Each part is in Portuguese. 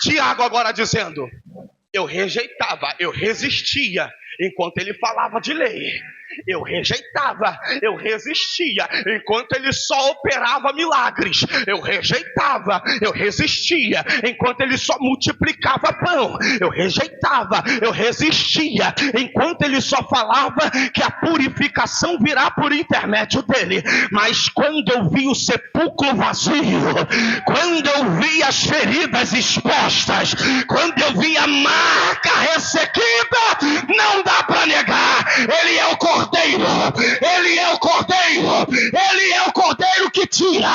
Tiago agora dizendo: eu rejeitava, eu resistia enquanto ele falava de lei. Eu rejeitava, eu resistia enquanto ele só operava milagres. Eu rejeitava, eu resistia enquanto ele só multiplicava pão. Eu rejeitava, eu resistia enquanto ele só falava que a purificação virá por intermédio dele. Mas quando eu vi o sepulcro vazio, quando eu vi as feridas expostas, quando eu vi a marca ressequida, não dá para negar, ele é o Cordeiro, ele é o Cordeiro, ele é o Cordeiro que tira.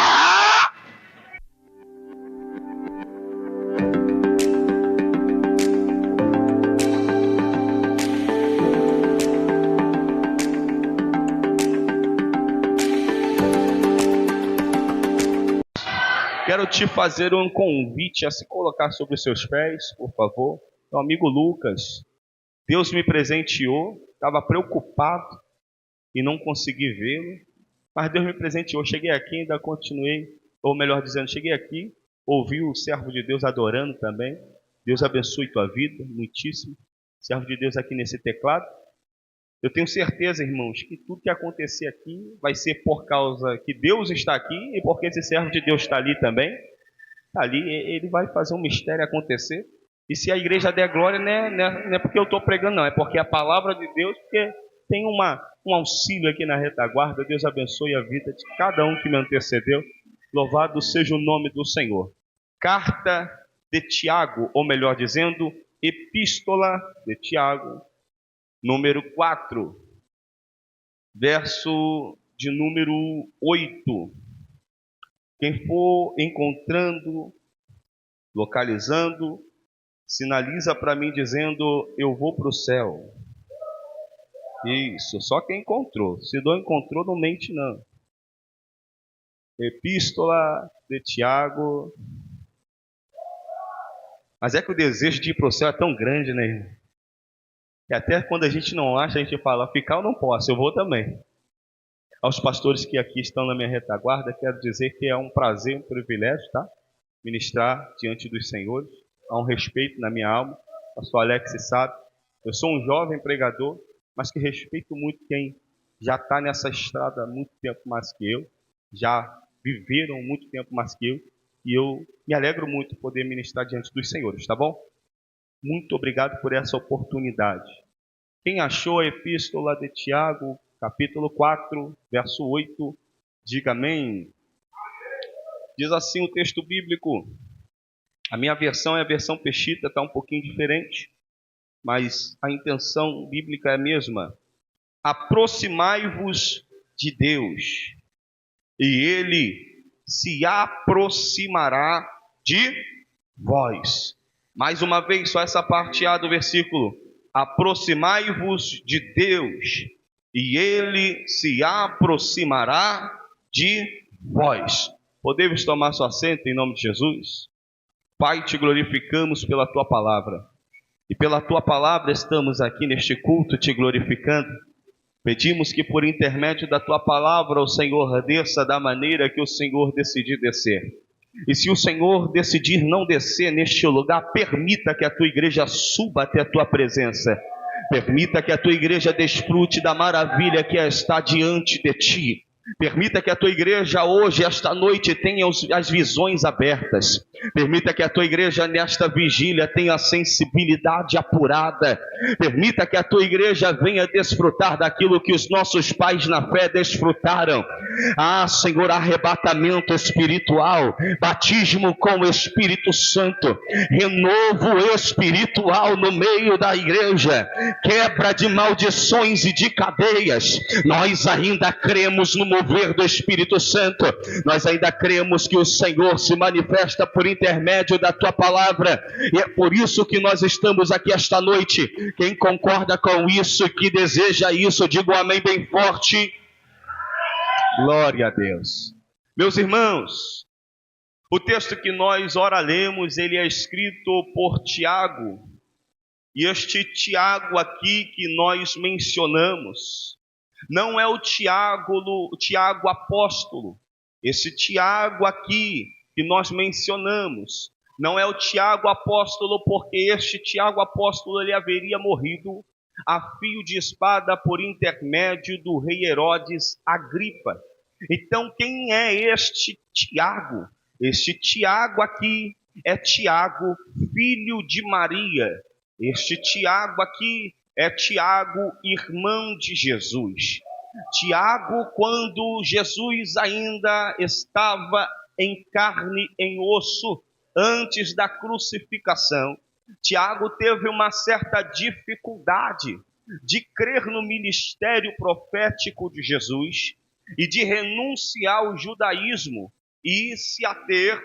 Quero te fazer um convite a se colocar sobre os seus pés, por favor. Meu amigo Lucas, Deus me presenteou, estava preocupado e não consegui vê-lo, mas Deus me presenteou. Cheguei aqui, ainda continuei, ou melhor dizendo, cheguei aqui, ouvi o servo de Deus adorando também. Deus abençoe tua vida, muitíssimo. Servo de Deus aqui nesse teclado. Eu tenho certeza, irmãos, que tudo que acontecer aqui vai ser por causa que Deus está aqui e porque esse servo de Deus está ali também. Está ali, ele vai fazer um mistério acontecer. E se a igreja der glória, não é porque eu estou pregando, não. É porque a palavra de Deus, porque tem um auxílio aqui na retaguarda. Deus abençoe a vida de cada um que me antecedeu. Louvado seja o nome do Senhor. Carta de Tiago, ou melhor dizendo, Epístola de Tiago, número 4, verso de número 8. Quem for encontrando, localizando, sinaliza para mim dizendo: eu vou para o céu. Isso, só quem encontrou. Se não encontrou, não mente não. Epístola de Tiago. Mas é que o desejo de ir para o céu é tão grande, né, irmão? E até quando a gente não acha, a gente fala: ficar eu não posso, eu vou também. Aos pastores que aqui estão na minha retaguarda, quero dizer que é um prazer, um privilégio, tá? Ministrar diante dos senhores. Há um respeito na minha alma. O pastor Alex sabe. Eu sou um jovem pregador, mas que respeito muito quem já está nessa estrada há muito tempo mais que eu. Já viveram muito tempo mais que eu. E eu me alegro muito poder ministrar diante dos senhores, tá bom? Muito obrigado por essa oportunidade. Quem achou a Epístola de Tiago, capítulo 4, verso 8, diga amém. Diz assim o texto bíblico. A minha versão é a versão Peshitta, está um pouquinho diferente, mas a intenção bíblica é a mesma. Aproximai-vos de Deus, e Ele se aproximará de vós. Mais uma vez, só essa parte A do versículo. Aproximai-vos de Deus, e Ele se aproximará de vós. Podemos tomar seu assento em nome de Jesus? Pai, te glorificamos pela Tua palavra. E pela Tua palavra estamos aqui neste culto te glorificando. Pedimos que por intermédio da Tua palavra o Senhor desça da maneira que o Senhor decidir descer. E se o Senhor decidir não descer neste lugar, permita que a Tua igreja suba até a Tua presença. Permita que a Tua igreja desfrute da maravilha que está diante de Ti. Permita que a Tua igreja hoje, esta noite, tenha as visões abertas. Permita que a Tua igreja nesta vigília tenha a sensibilidade apurada. Permita que a Tua igreja venha desfrutar daquilo que os nossos pais na fé desfrutaram. Ah, Senhor, arrebatamento espiritual, batismo com o Espírito Santo, renovo espiritual no meio da igreja, quebra de maldições e de cadeias. Nós ainda cremos no mover do Espírito Santo. Nós ainda cremos que o Senhor se manifesta por intermédio da Tua palavra. E é por isso que nós estamos aqui esta noite. Quem concorda com isso, que deseja isso, diga um amém bem forte. Glória a Deus. Meus irmãos, o texto que nós ora lemos, ele é escrito por Tiago. E este Tiago aqui que nós mencionamos, não é o Tiago apóstolo. Esse Tiago aqui que nós mencionamos Não é o Tiago apóstolo, porque este Tiago apóstolo ele haveria morrido a fio de espada por intermédio do rei Herodes Agripa. Então, quem é este Tiago? Este Tiago aqui é Tiago, filho de Maria. Este Tiago aqui é Tiago, irmão de Jesus. Tiago, quando Jesus ainda estava em carne, em osso, antes da crucificação, Tiago teve uma certa dificuldade de crer no ministério profético de Jesus e de renunciar ao judaísmo e se ater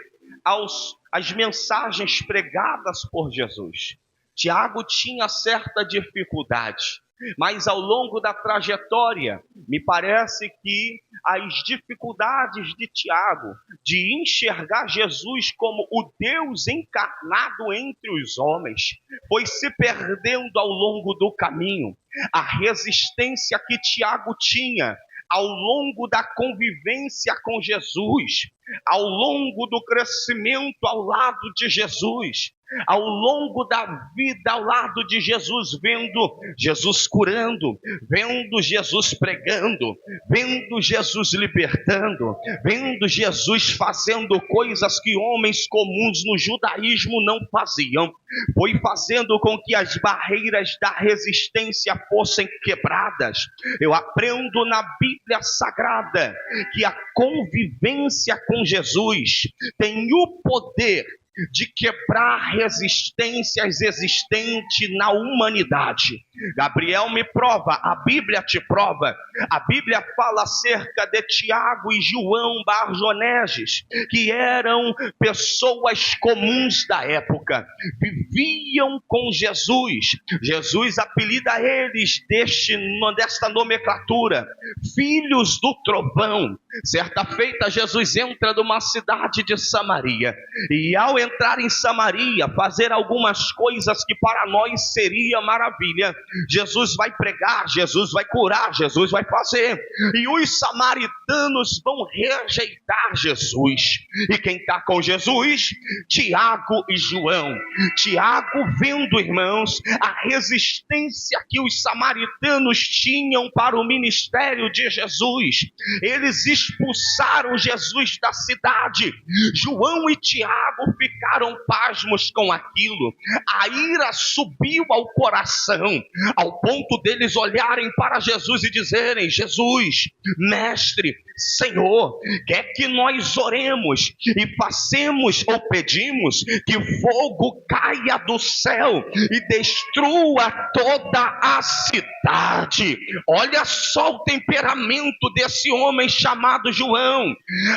às mensagens pregadas por Jesus. Tiago tinha certa dificuldade, mas ao longo da trajetória, me parece que as dificuldades de Tiago de enxergar Jesus como o Deus encarnado entre os homens foi se perdendo ao longo do caminho. A resistência que Tiago tinha ao longo da convivência com Jesus, ao longo do crescimento ao lado de Jesus, ao longo da vida ao lado de Jesus, vendo Jesus curando, vendo Jesus pregando, vendo Jesus libertando, vendo Jesus fazendo coisas que homens comuns no judaísmo não faziam, foi fazendo com que as barreiras da resistência fossem quebradas. Eu aprendo na Bíblia Sagrada que a convivência com Jesus tem o poder de quebrar resistências existentes na humanidade. Gabriel me prova, a Bíblia te prova. A Bíblia fala acerca de Tiago e João Barjoneses, que eram pessoas comuns da época, viviam com Jesus. Jesus apelida eles desta nomenclatura, filhos do trovão. Certa feita, Jesus entra numa cidade de Samaria, e ao entrar em Samaria, fazer algumas coisas que para nós seria maravilha, Jesus vai pregar, Jesus vai curar, Jesus vai fazer, e os samaritanos vão rejeitar Jesus. E quem está com Jesus? Tiago e João. Tiago, vendo, irmãos, a resistência que os samaritanos tinham para o ministério de Jesus, eles expulsaram Jesus da cidade. João e Tiago ficaram pasmos com aquilo. A ira subiu ao coração, ao ponto deles olharem para Jesus e dizerem: Jesus, mestre, Senhor, quer que nós oremos e façamos ou pedimos que fogo caia do céu e destrua toda a cidade. Olha só o temperamento desse homem chamado João.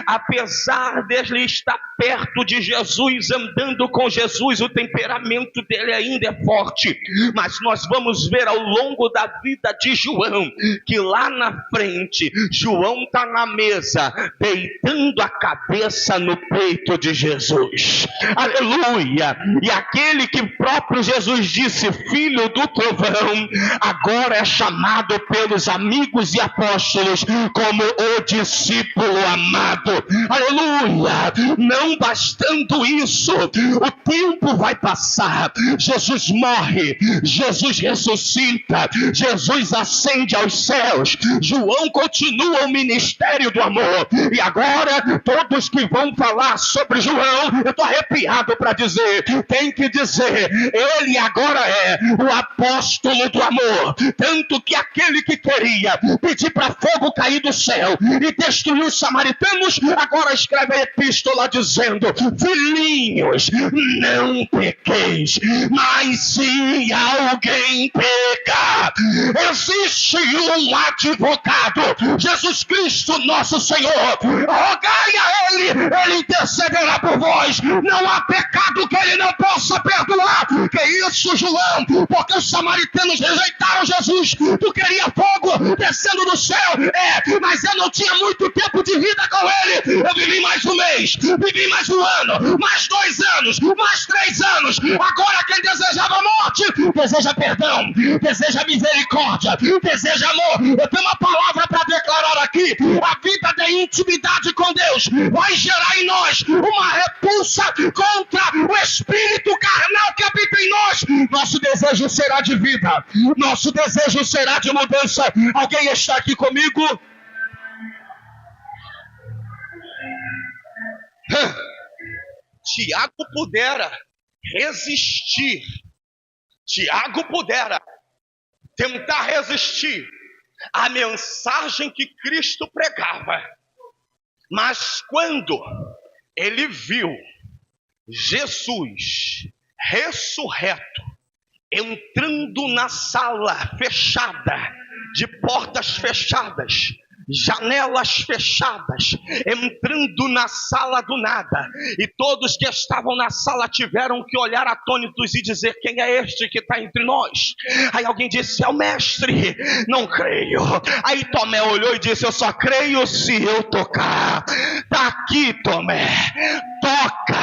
Apesar dele estar perto de Jesus, andando com Jesus, o temperamento dele ainda é forte. Mas nós vamos ver ao longo da vida de João, que lá na frente, João está na mesa, deitando a cabeça no peito de Jesus. Aleluia! E aquele que próprio Jesus disse, filho do trovão, agora é chamado pelos amigos e apóstolos como o discípulo amado. Aleluia! Não bastando isso, o tempo vai passar, Jesus morre, Jesus ressuscita, Jesus ascende aos céus, João continua o ministério do amor. E agora, todos que vão falar sobre João, eu estou arrepiado para dizer, tem que dizer, ele agora é o apóstolo do amor. Tanto que aquele que queria pedir para fogo cair do céu e destruir os samaritanos, agora escreve a epístola dizendo, filhinhos, não pequeis, mas se alguém pecar, existe um advogado, Jesus Cristo nosso Senhor, rogai a ele intercederá por vós, não há pecado que ele não possa perdoar. Que isso, João? Porque os samaritanos rejeitaram Jesus, tu queria fogo descendo do céu, mas eu não tinha muito tempo de vida com ele, eu vivi mais um mês, vivi mais um ano, mais 2 anos, mais 3 anos, agora quem desejava morte, deseja perdão, deseja misericórdia, deseja amor. Eu tenho uma palavra para declarar aqui, a vida de intimidade com Deus vai gerar em nós uma repulsa contra o espírito carnal que habita em nós. Nosso desejo será de vida, nosso desejo será de mudança. Alguém está aqui comigo? Tiago pudera resistir. Tiago pudera tentar resistir à mensagem que Cristo pregava. Mas quando ele viu Jesus ressurreto, entrando na sala fechada, de portas fechadas, janelas fechadas, entrando na sala do nada, e todos que estavam na sala tiveram que olhar atônitos e dizer: quem é este que está entre nós? Aí alguém disse: é o mestre. Não creio. Aí Tomé olhou e disse: eu só creio se eu tocar. Está aqui, Tomé, toca.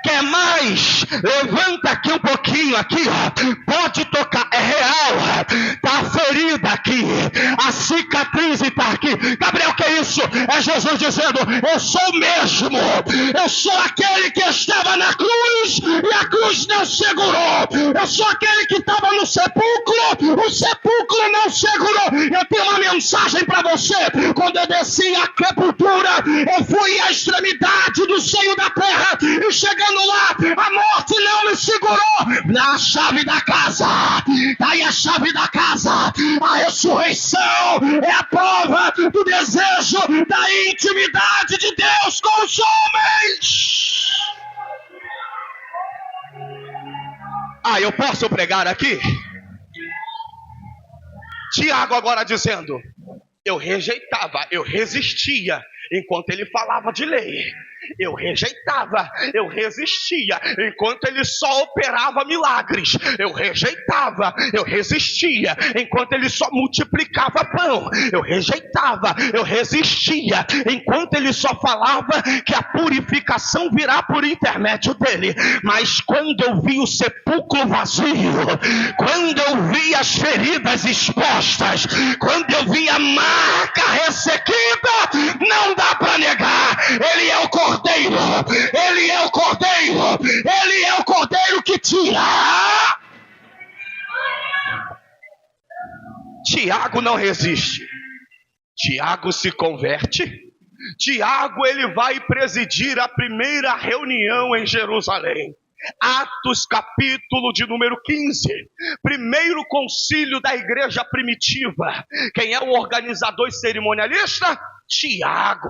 Quer mais? Levanta aqui um pouquinho, aqui, ó. Pode tocar, é real. Tá a ferida aqui, a cicatriz está aqui. Gabriel, que é isso? É Jesus dizendo: eu sou o mesmo. Eu sou aquele que estava na cruz e a cruz não segurou. Eu sou aquele que estava no sepulcro, o sepulcro não segurou. Eu tenho uma mensagem para você. Quando eu desci a sepultura, eu fui à extremidade do seio da terra, e chegando lá, a morte não me segurou. Na chave da casa, tá aí a chave da casa. A ressurreição é a prova do desejo da intimidade de Deus com os homens. Eu posso pregar aqui? Tiago agora dizendo: eu rejeitava, eu resistia enquanto ele falava de lei. Eu rejeitava, eu resistia enquanto ele só operava milagres. Eu rejeitava, eu resistia enquanto ele só multiplicava pão. Eu rejeitava, eu resistia enquanto ele só falava que a purificação virá por intermédio dele. Mas quando eu vi o sepulcro vazio, quando eu vi as feridas expostas, quando eu vi a marca ressequida, não dá para negar. Ele é o Cordeiro, ele é o Cordeiro, ele é o Cordeiro que tira. Tiago não resiste. Tiago se converte. Tiago, ele vai presidir a primeira reunião em Jerusalém. Atos capítulo de número 15, primeiro concílio da igreja primitiva. Quem é o organizador e cerimonialista? Tiago,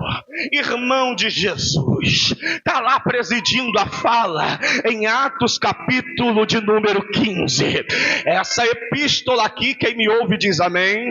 irmão de Jesus, está lá presidindo a fala em Atos capítulo de número 15. Essa epístola aqui, quem me ouve diz amém.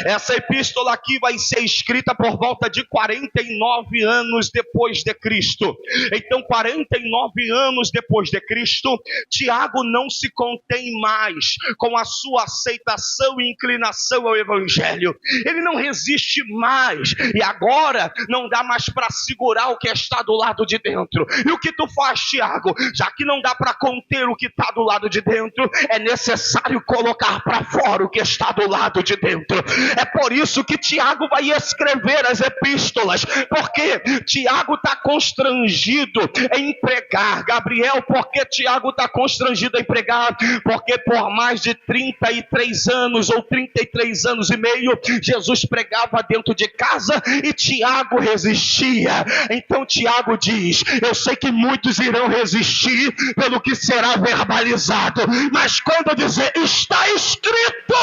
Essa epístola aqui vai ser escrita por volta de 49 anos depois de Cristo. Então, 49 anos depois de Cristo, Tiago não se contém mais com a sua aceitação e inclinação ao Evangelho. Ele não resiste mais. E agora não dá mais para segurar o que está do lado de dentro. E o que tu faz, Tiago? Já que não dá para conter o que está do lado de dentro, é necessário colocar para fora o que está do lado de dentro. É por isso que Tiago vai escrever as epístolas, porque Tiago está constrangido em pregar. Gabriel, por que Tiago está constrangido em pregar? Porque por mais de 33 anos ou 33 anos e meio, Jesus pregava dentro de casa e Tiago resistia. Então Tiago diz: eu sei que muitos irão resistir pelo que será verbalizado, mas quando dizer está escrito,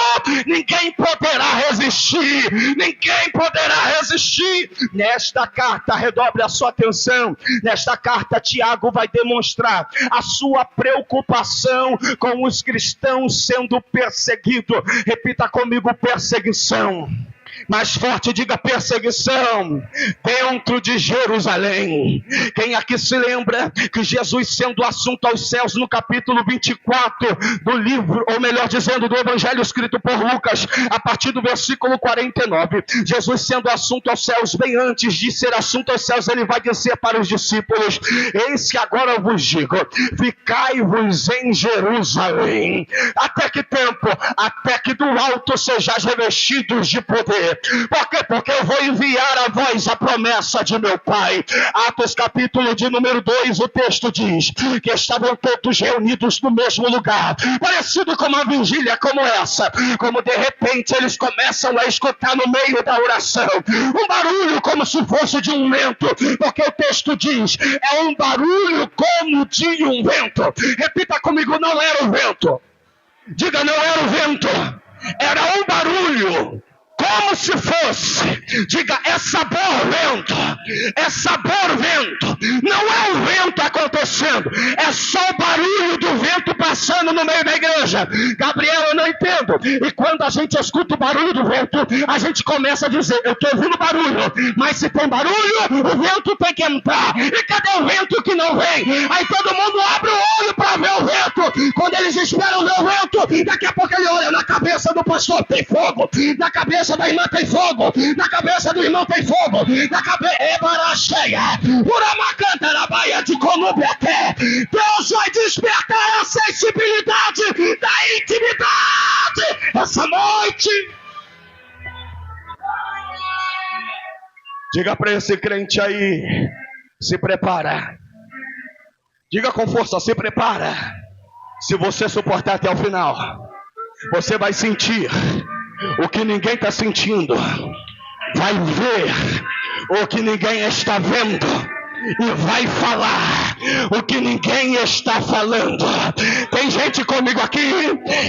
ninguém poderá resistir, ninguém poderá resistir. Nesta carta, redobre a sua atenção, nesta carta Tiago vai demonstrar a sua preocupação com os cristãos sendo perseguidos. Repita comigo: perseguição. Mais forte, diga: perseguição dentro de Jerusalém. Quem aqui se lembra que Jesus sendo assunto aos céus no capítulo 24 do livro, ou melhor dizendo, do evangelho escrito por Lucas, a partir do versículo 49, Jesus sendo assunto aos céus, bem antes de ser assunto aos céus, ele vai dizer para os discípulos: eis que agora eu vos digo, ficai-vos em Jerusalém. Até que tempo? Até que do alto sejais revestidos de poder. Por quê? Porque eu vou enviar a vós a promessa de meu Pai. Atos capítulo de número 2, o texto diz que estavam todos reunidos no mesmo lugar, parecido com uma vigília como essa, como de repente eles começam a escutar no meio da oração um barulho como se fosse de um vento, porque o texto diz, é um barulho como de um vento. Repita comigo, não era o vento. Diga, não era o vento, era um barulho como se fosse, diga, é sabor vento, não é o vento acontecendo, é só o barulho do vento passando no meio da igreja. Gabriel, eu não entendo. E quando a gente escuta o barulho do vento, a gente começa a dizer, eu estou ouvindo barulho, mas se tem barulho, o vento tem que entrar. E cadê o vento que não vem? Aí todo mundo abre o olho para ver o vento. Quando eles esperam ver o vento, daqui a pouco ele olha, na cabeça do pastor tem fogo, na cabeça da irmã tem fogo, na cabeça do irmão tem fogo, na cabeça é baracheia, uramacanta na baia de Colômbia até. Deus vai despertar a sensibilidade da intimidade essa noite. Diga para esse crente aí, se prepara. Diga com força, se prepara. Se você suportar até o final, você vai sentir o que ninguém está sentindo, vai ver o que ninguém está vendo e vai falar o que ninguém está falando. Tem gente comigo aqui?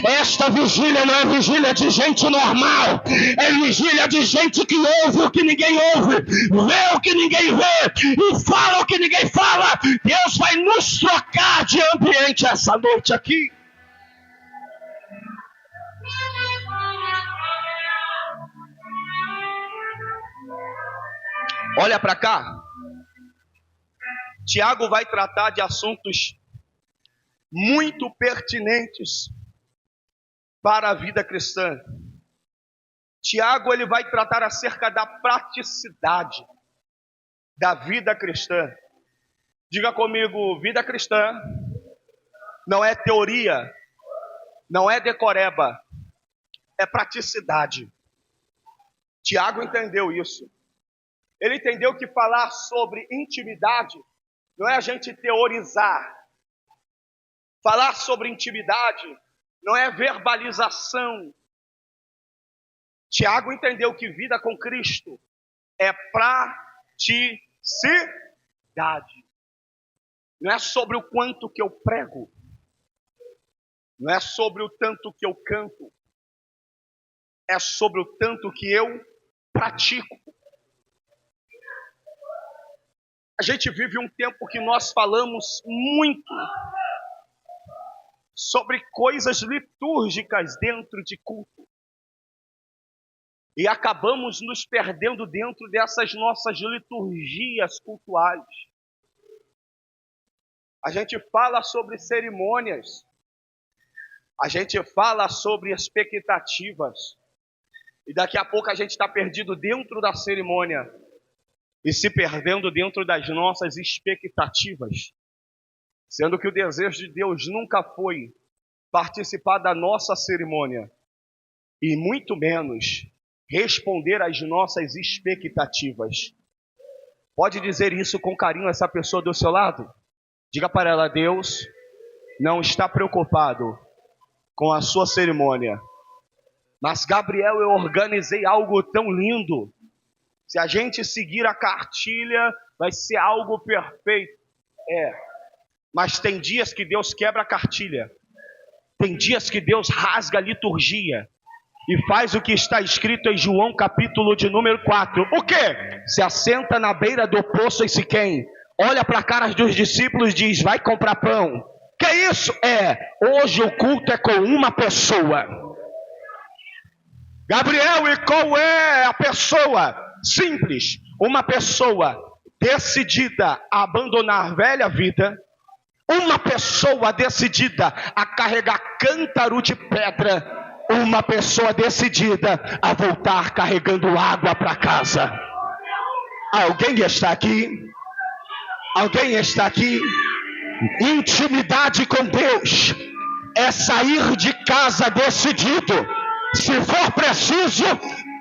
Esta vigília não é vigília de gente normal, é vigília de gente que ouve o que ninguém ouve, vê o que ninguém vê e fala o que ninguém fala. Deus vai nos trocar de ambiente essa noite aqui. Olha para cá. Tiago vai tratar de assuntos muito pertinentes para a vida cristã. Tiago ele vai tratar acerca da praticidade da vida cristã. Diga comigo, vida cristã não é teoria, não é decoreba, é praticidade. Tiago entendeu isso. Ele entendeu que falar sobre intimidade não é a gente teorizar. Falar sobre intimidade não é verbalização. Tiago entendeu que vida com Cristo é praticidade. Não é sobre o quanto que eu prego. Não é sobre o tanto que eu canto. É sobre o tanto que eu pratico. A gente vive um tempo que nós falamos muito sobre coisas litúrgicas dentro de culto. E acabamos nos perdendo dentro dessas nossas liturgias cultuais. A gente fala sobre cerimônias. A gente fala sobre expectativas. E daqui a pouco a gente está perdido dentro da cerimônia. E se perdendo dentro das nossas expectativas. Sendo que o desejo de Deus nunca foi participar da nossa cerimônia. E muito menos responder às nossas expectativas. Pode dizer isso com carinho a essa pessoa do seu lado? Diga para ela, Deus não está preocupado com a sua cerimônia. Mas Gabriel, eu organizei algo tão lindo. Se a gente seguir a cartilha, vai ser algo perfeito. Mas tem dias que Deus quebra a cartilha. Tem dias que Deus rasga a liturgia. E faz o que está escrito em João capítulo de número 4. O quê? Se assenta na beira do poço em Siquém. Olha para a cara dos discípulos e diz, vai comprar pão. Que isso? Hoje o culto é com uma pessoa. Gabriel, e qual é a pessoa? Simples, uma pessoa decidida a abandonar a velha vida, uma pessoa decidida a carregar cântaro de pedra, uma pessoa decidida a voltar carregando água para casa. Alguém está aqui? Alguém está aqui? Intimidade com Deus é sair de casa decidido. Se for preciso,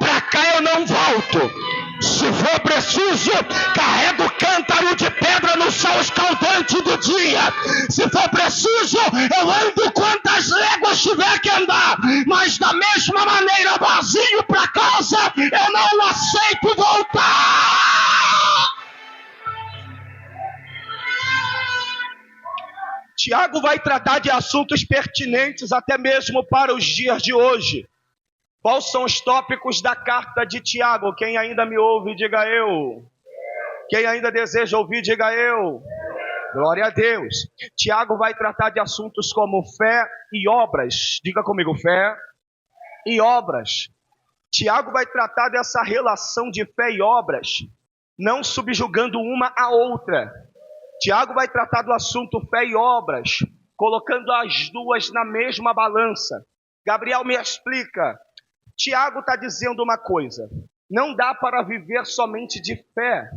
para cá eu não volto. Se for preciso, carrego o cântaro de pedra no sol escaldante do dia. Se for preciso, eu ando quantas léguas tiver que andar. Mas da mesma maneira, vazio para casa, eu não aceito voltar. Tiago vai tratar de assuntos pertinentes até mesmo para os dias de hoje. Quais são os tópicos da carta de Tiago? Quem ainda me ouve, diga eu. Quem ainda deseja ouvir, diga eu. Glória a Deus. Tiago vai tratar de assuntos como fé e obras. Diga comigo, fé e obras. Tiago vai tratar dessa relação de fé e obras, não subjugando uma a outra. Tiago vai tratar do assunto fé e obras, colocando as duas na mesma balança. Gabriel, me explica. Tiago está dizendo uma coisa: não dá para viver somente de fé,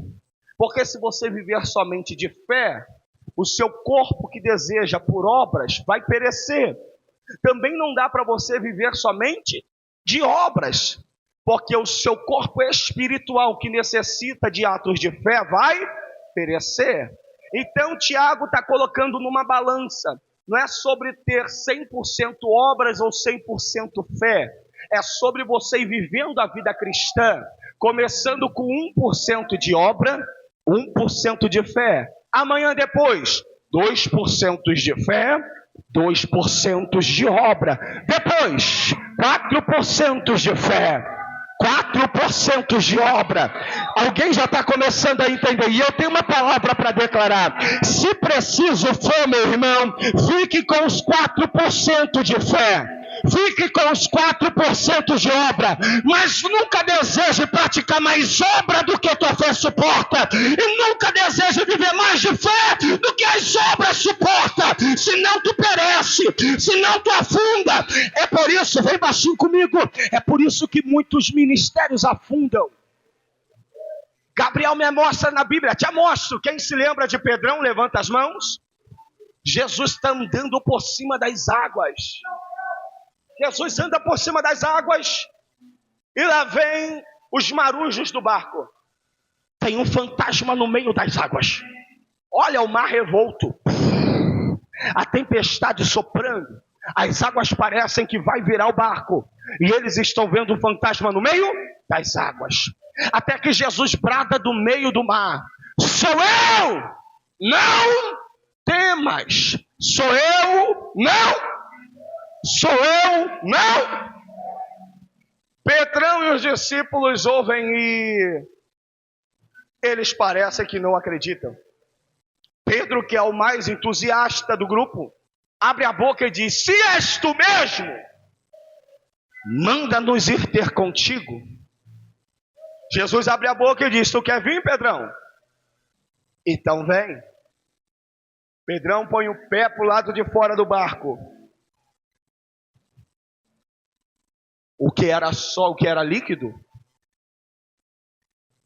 porque se você viver somente de fé, o seu corpo que deseja por obras vai perecer. Também não dá para você viver somente de obras, porque o seu corpo espiritual que necessita de atos de fé vai perecer. Então Tiago está colocando numa balança, não é sobre ter 100% obras ou 100% fé, é sobre você ir vivendo a vida cristã, começando com 1% de obra, 1% de fé. Amanhã depois, 2% de fé, 2% de obra. Depois, 4% de fé, 4% de obra. Alguém já está começando a entender. E eu tenho uma palavra para declarar. Se preciso for, meu irmão, fique com os 4% de fé. Fique com os 4% de obra, mas nunca deseje praticar mais obra do que a tua fé suporta, e nunca deseje viver mais de fé do que as obras suportam, senão tu perece, senão tu afunda. É por isso, vem baixinho comigo, é por isso que muitos ministérios afundam. Gabriel me mostra na Bíblia, te mostro. Quem se lembra de Pedrão, levanta as mãos. Jesus está andando por cima das águas. Jesus anda por cima das águas e lá vem os marujos do barco. Tem um fantasma no meio das águas. Olha o mar revolto, a tempestade soprando, as águas parecem que vai virar o barco e eles estão vendo um fantasma no meio das águas. Até que Jesus brada do meio do mar: sou eu, não temas. Sou eu, não. Sou eu, não. Pedrão e os discípulos ouvem e eles parecem que não acreditam. Pedro, que é o mais entusiasta do grupo, abre a boca e diz: se és tu mesmo, manda-nos ir ter contigo. Jesus abre a boca e diz: tu quer vir, Pedrão? Então vem. Pedrão põe o pé para o lado de fora do barco. O que era líquido,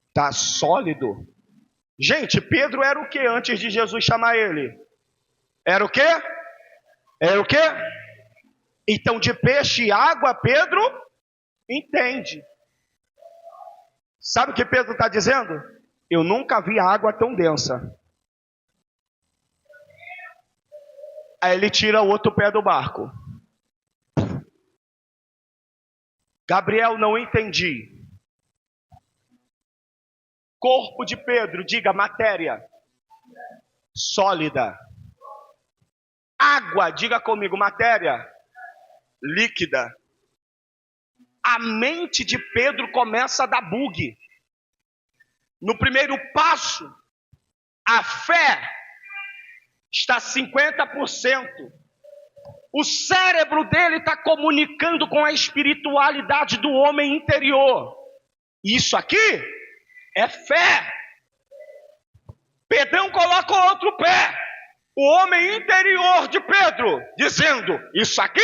está sólido. Gente, Pedro era o que antes de Jesus chamar ele? Era o quê? Era o quê? Então de peixe e água, Pedro entende. Sabe o que Pedro está dizendo? Eu nunca vi água tão densa. Aí ele tira o outro pé do barco. Gabriel, não entendi. Corpo de Pedro, diga matéria. Sólida. Água, diga comigo, matéria. Líquida. A mente de Pedro começa a dar bug. No primeiro passo, a fé está 50%. O cérebro dele está comunicando com a espiritualidade do homem interior. Isso aqui é fé. Pedrão coloca o outro pé. O homem interior de Pedro, dizendo: isso aqui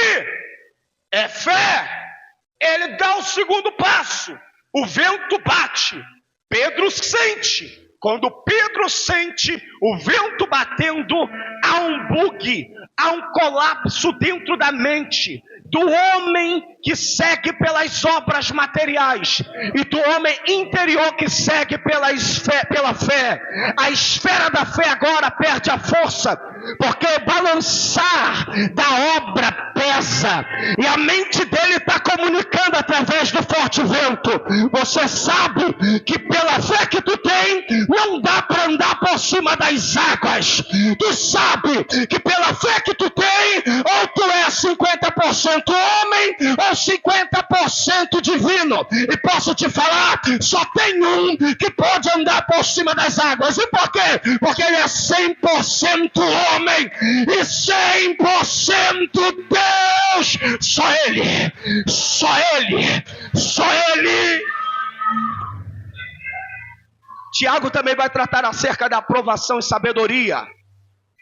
é fé. Ele dá o segundo passo. O vento bate. Pedro sente. Quando Pedro sente o vento batendo, há um bug, há um colapso dentro da mente do homem que segue pelas obras materiais e do homem interior que segue pela fé. A esfera da fé agora perde a força, porque o balançar da obra pesa, e a mente dele está comunicando através do forte vento. Você sabe que pela fé que tu tem, não dá para andar por cima das águas. Tu sabe que pela fé que tu tem, ou tu é 50% homem, ou 50% divino. E posso te falar, só tem um que pode andar por cima das águas. E por quê? Porque ele é 100% homem e 100% Deus. Só ele, só ele, só ele. Tiago também vai tratar acerca da aprovação e sabedoria.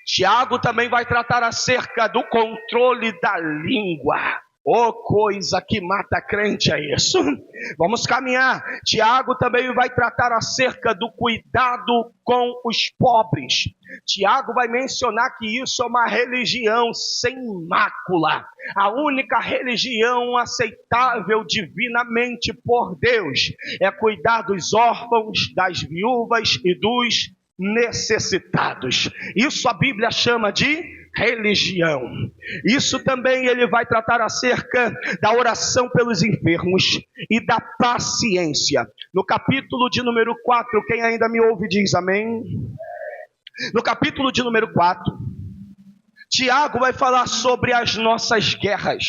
Tiago também vai tratar acerca do controle da língua. Oh, coisa que mata crente é isso. Vamos caminhar. Tiago também vai tratar acerca do cuidado com os pobres. Tiago vai mencionar que isso é uma religião sem mácula. A única religião aceitável divinamente por Deus é cuidar dos órfãos, das viúvas e dos necessitados. Isso a Bíblia chama de religião. Isso também ele vai tratar acerca da oração pelos enfermos e da paciência. No capítulo de número 4, quem ainda me ouve diz amém. No capítulo de número 4, Tiago vai falar sobre as nossas guerras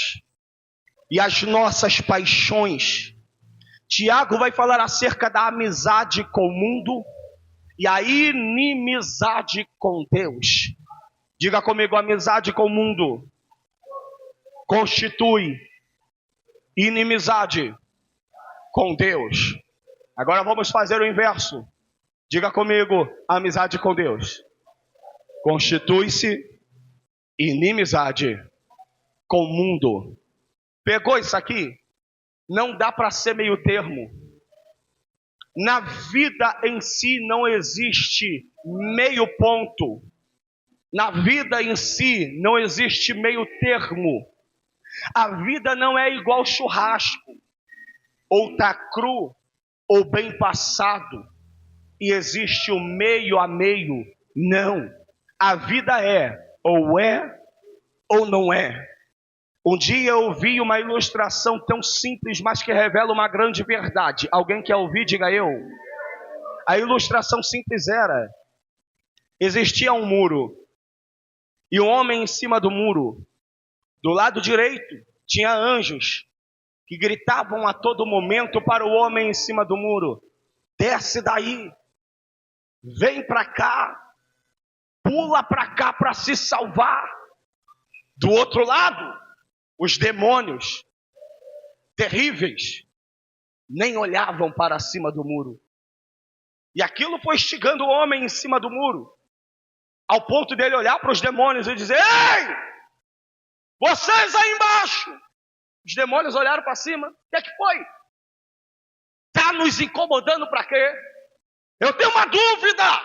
e as nossas paixões. Tiago vai falar acerca da amizade com o mundo e a inimizade com Deus. Diga comigo, amizade com o mundo constitui inimizade com Deus. Agora vamos fazer o inverso. Diga comigo, amizade com Deus constitui-se inimizade com o mundo. Pegou isso aqui? Não dá para ser meio termo. Na vida em si não existe meio ponto. Na vida em si não existe meio termo. A vida não é igual churrasco, ou tá cru, ou bem passado, e existe o meio a meio. Não, a vida é ou não é. Um dia eu ouvi uma ilustração tão simples, mas que revela uma grande verdade. Alguém quer ouvir? Diga eu. A ilustração simples era: existia um muro, e um homem em cima do muro. Do lado direito tinha anjos que gritavam a todo momento para o homem em cima do muro: desce daí, vem para cá, pula para cá para se salvar. Do outro lado, os demônios terríveis nem olhavam para cima do muro. E aquilo foi instigando o homem em cima do muro, ao ponto dele olhar para os demônios e dizer: ei, vocês aí embaixo. Os demônios olharam para cima: o que é que foi? Está nos incomodando para quê? Eu tenho uma dúvida.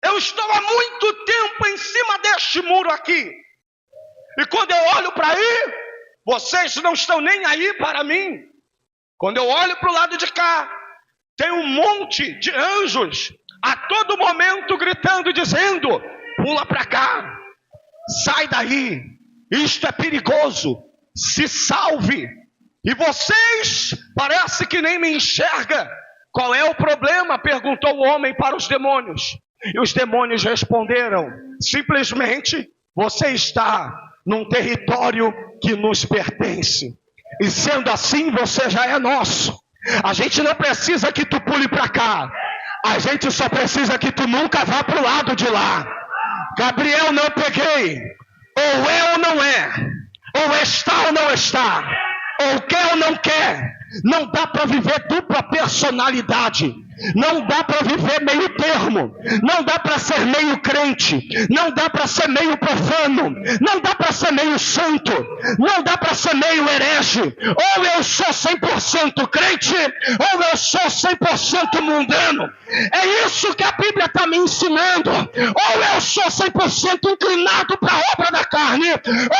Eu estou há muito tempo em cima deste muro aqui, e quando eu olho para aí, vocês não estão nem aí para mim. Quando eu olho para o lado de cá, tem um monte de anjos a todo momento gritando, dizendo: pula para cá, sai daí, isto é perigoso, se salve. E vocês parece que nem me enxergam. Qual é o problema? Perguntou o homem para os demônios. E os demônios responderam: simplesmente, você está num território que nos pertence, e sendo assim, você já é nosso. A gente não precisa que tu pule para cá, a gente só precisa que tu nunca vá para o lado de lá. Gabriel, não peguei. Ou é ou não é, ou está ou não está, ou quer ou não quer. Não dá para viver dupla personalidade. Não dá para viver meio termo. Não dá para ser meio crente. Não dá para ser meio profano. Não dá para para ser meio santo, não dá para ser meio herege. Ou eu sou 100% crente, ou eu sou 100% mundano. É isso que a Bíblia está me ensinando. Ou eu sou 100% inclinado para a obra da carne,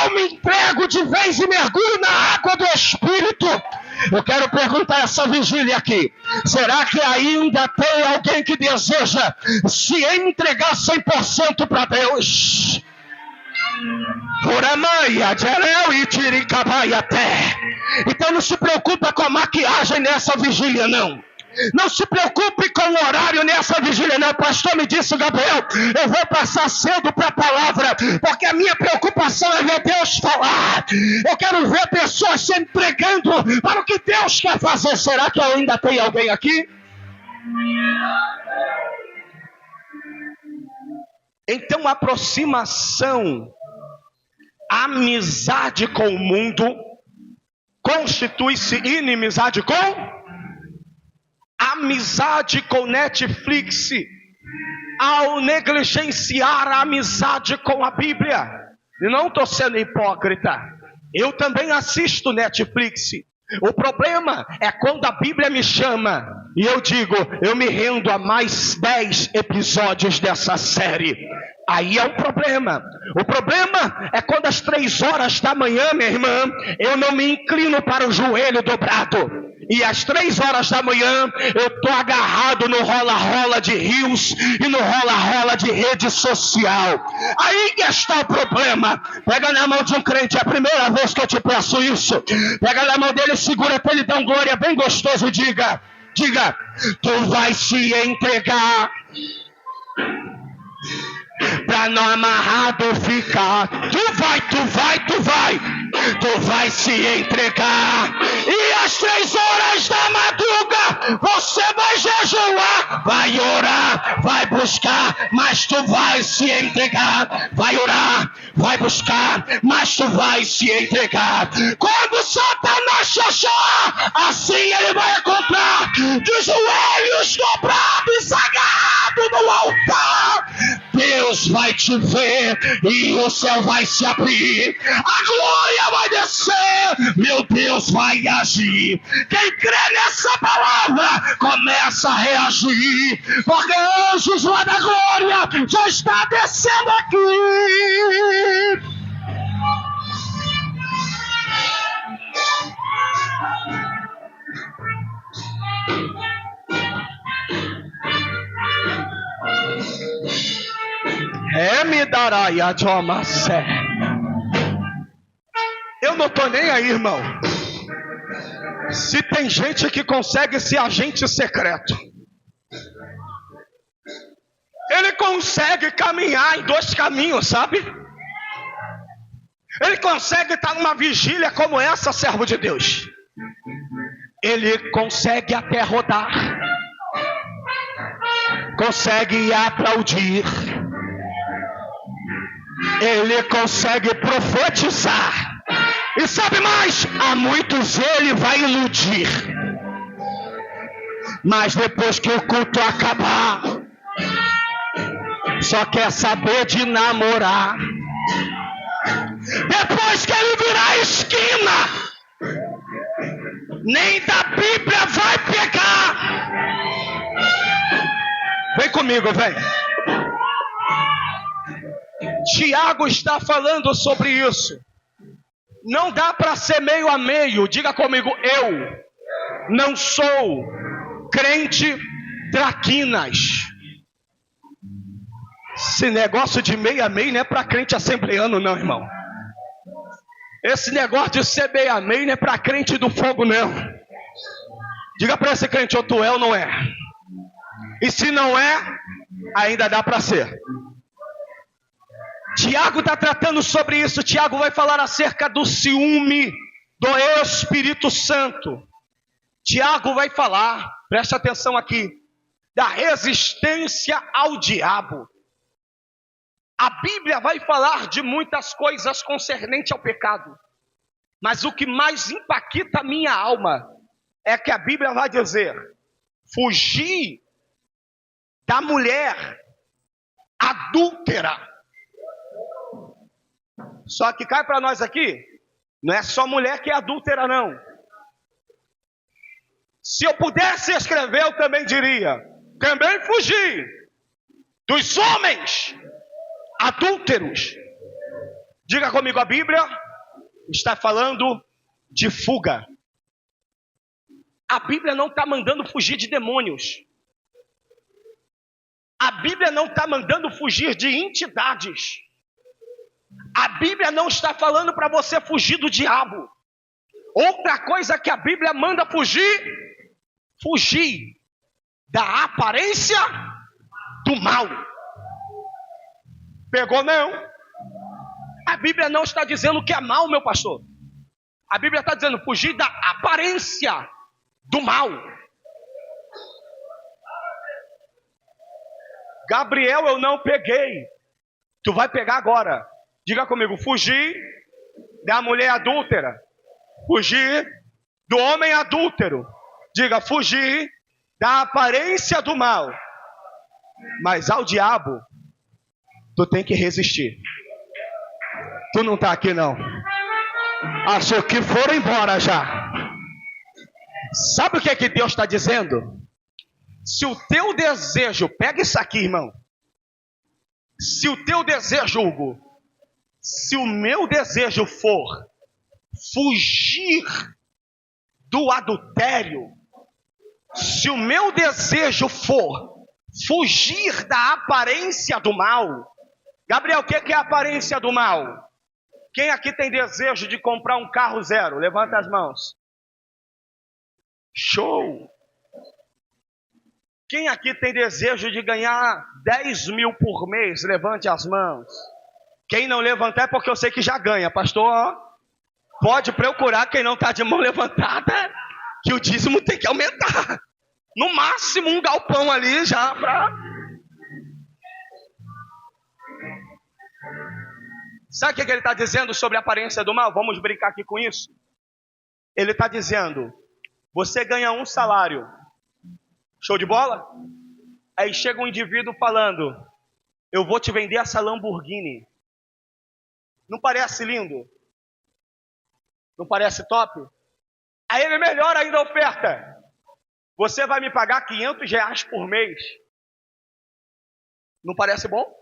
ou me entrego de vez e mergulho na água do Espírito. Eu quero perguntar essa vigília aqui: será que ainda tem alguém que deseja se entregar 100% para Deus? Então não se preocupa com a maquiagem nessa vigília, não. Não se preocupe com o horário nessa vigília, não. O pastor me disse, Gabriel, eu vou passar cedo para a palavra, porque a minha preocupação é ver Deus falar. Eu quero ver pessoas se entregando para o que Deus quer fazer. Será que ainda tem alguém aqui? Então, aproximação, amizade com o mundo, constitui-se inimizade com... Amizade com Netflix, ao negligenciar a amizade com a Bíblia. E não estou sendo hipócrita, eu também assisto Netflix. O problema é quando a Bíblia me chama e eu digo, eu me rendo a mais 10 episódios dessa série. Aí é um problema. O problema é quando às 3 horas da manhã, minha irmã, eu não me inclino para o joelho dobrado. E às 3 horas da manhã, eu estou agarrado no rola-rola de rios e no rola-rola de rede social. Aí que está o problema. Pega na mão de um crente, é a primeira vez que eu te peço isso. Pega na mão dele, segura até ele dar um glória bem gostoso e diga, tu vai se entregar para não amarrado ficar. Tu vai se entregar. E às 3 horas da madruga, você vai jejuar, vai orar, vai buscar, mas tu vai se entregar. Vai orar, vai buscar, mas tu vai se entregar. Quando Satanás chachar, assim ele vai encontrar de joelhos dobrados, agarrado no altar. Deus vai te ver e o céu vai se abrir, a glória vai descer, meu Deus vai agir. Quem crê nessa palavra começa a reagir, porque anjos lá da glória já está descendo aqui. Me dará Yadjomacé. Eu não estou nem aí, irmão. Se tem gente que consegue ser agente secreto, ele consegue caminhar em 2 caminhos, sabe? Ele consegue estar numa vigília como essa, servo de Deus. Ele consegue até rodar, consegue aplaudir, ele consegue profetizar. E sabe mais? A muitos ele vai iludir. Mas depois que o culto acabar, só quer saber de namorar. Depois que ele virar a esquina, nem da Bíblia vai pegar. Vem comigo, vem. Tiago está falando sobre isso. Não dá para ser meio a meio. Diga comigo, eu não sou crente traquinas. Esse negócio de meio a meio não é para crente assembleano, não, irmão. Esse negócio de ser meio a meio não é para crente do fogo, não. Diga para esse crente, ou tu é ou não é. E se não é, ainda dá para ser. Tiago está tratando sobre isso. Tiago vai falar acerca do ciúme do Espírito Santo. Tiago vai falar, preste atenção aqui, da resistência ao diabo. A Bíblia vai falar de muitas coisas concernentes ao pecado. Mas o que mais impacta a minha alma é que a Bíblia vai dizer: fugir da mulher adúltera. Só que cai para nós aqui, não é só mulher que é adúltera, não. Se eu pudesse escrever, eu também diria: também fugi dos homens adúlteros. Diga comigo, a Bíblia está falando de fuga. A Bíblia não está mandando fugir de demônios. A Bíblia não está mandando fugir de entidades. A Bíblia não está falando para você fugir do diabo. Outra coisa que a Bíblia manda fugir da aparência do mal. Pegou não? A Bíblia não está dizendo que é mal, meu pastor. A Bíblia está dizendo fugir da aparência do mal. Gabriel, eu não peguei. Tu vai pegar agora. Diga comigo, fugir da mulher adúltera. Fugir do homem adúltero. Diga, fugir da aparência do mal. Mas ao diabo, tu tem que resistir. Tu não está aqui não. Achou que foram embora já. Sabe o que é que Deus está dizendo? Se o teu desejo, pega isso aqui, irmão. Se o teu desejo, Hugo, se o meu desejo for fugir do adultério, se o meu desejo for fugir da aparência do mal. Gabriel, o que é a aparência do mal? Quem aqui tem desejo de comprar um carro zero? Levanta as mãos. Show! Quem aqui tem desejo de ganhar 10 mil por mês? Levante as mãos. Quem não levantar é porque eu sei que já ganha, pastor. Pode procurar quem não está de mão levantada, que o dízimo tem que aumentar. No máximo um galpão ali já para... Sabe o que ele está dizendo sobre a aparência do mal? Vamos brincar aqui com isso. Ele está dizendo, você ganha um salário. Show de bola? Aí chega um indivíduo falando, eu vou te vender essa Lamborghini. Não parece lindo? Não parece top? Aí ele melhora ainda a oferta. Você vai me pagar R$500 por mês. Não parece bom?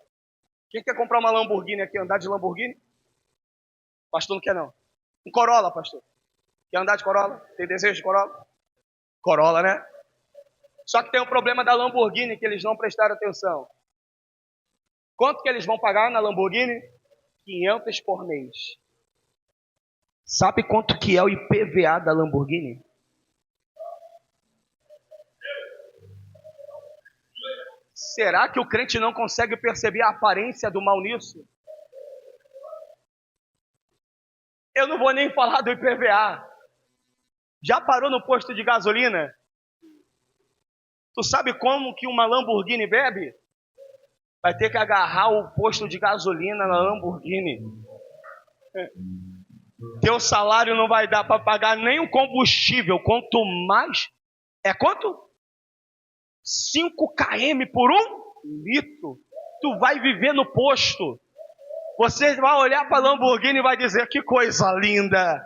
Quem quer comprar uma Lamborghini aqui, andar de Lamborghini? Pastor não quer não. Um Corolla, pastor. Quer andar de Corolla? Tem desejo de Corolla? Corolla, né? Só que tem um problema da Lamborghini que eles não prestaram atenção. Quanto que eles vão pagar na Lamborghini? 500 por mês. Sabe quanto que é o IPVA da Lamborghini? Será que o crente não consegue perceber a aparência do mal nisso? Eu não vou nem falar do IPVA. Já parou no posto de gasolina? Tu sabe como que uma Lamborghini bebe? Vai ter que agarrar o posto de gasolina na Lamborghini. Teu salário não vai dar para pagar nem o combustível. Quanto mais... É quanto? 5 km por 1 litro. Tu vai viver no posto. Você vai olhar para a Lamborghini e vai dizer, que coisa linda.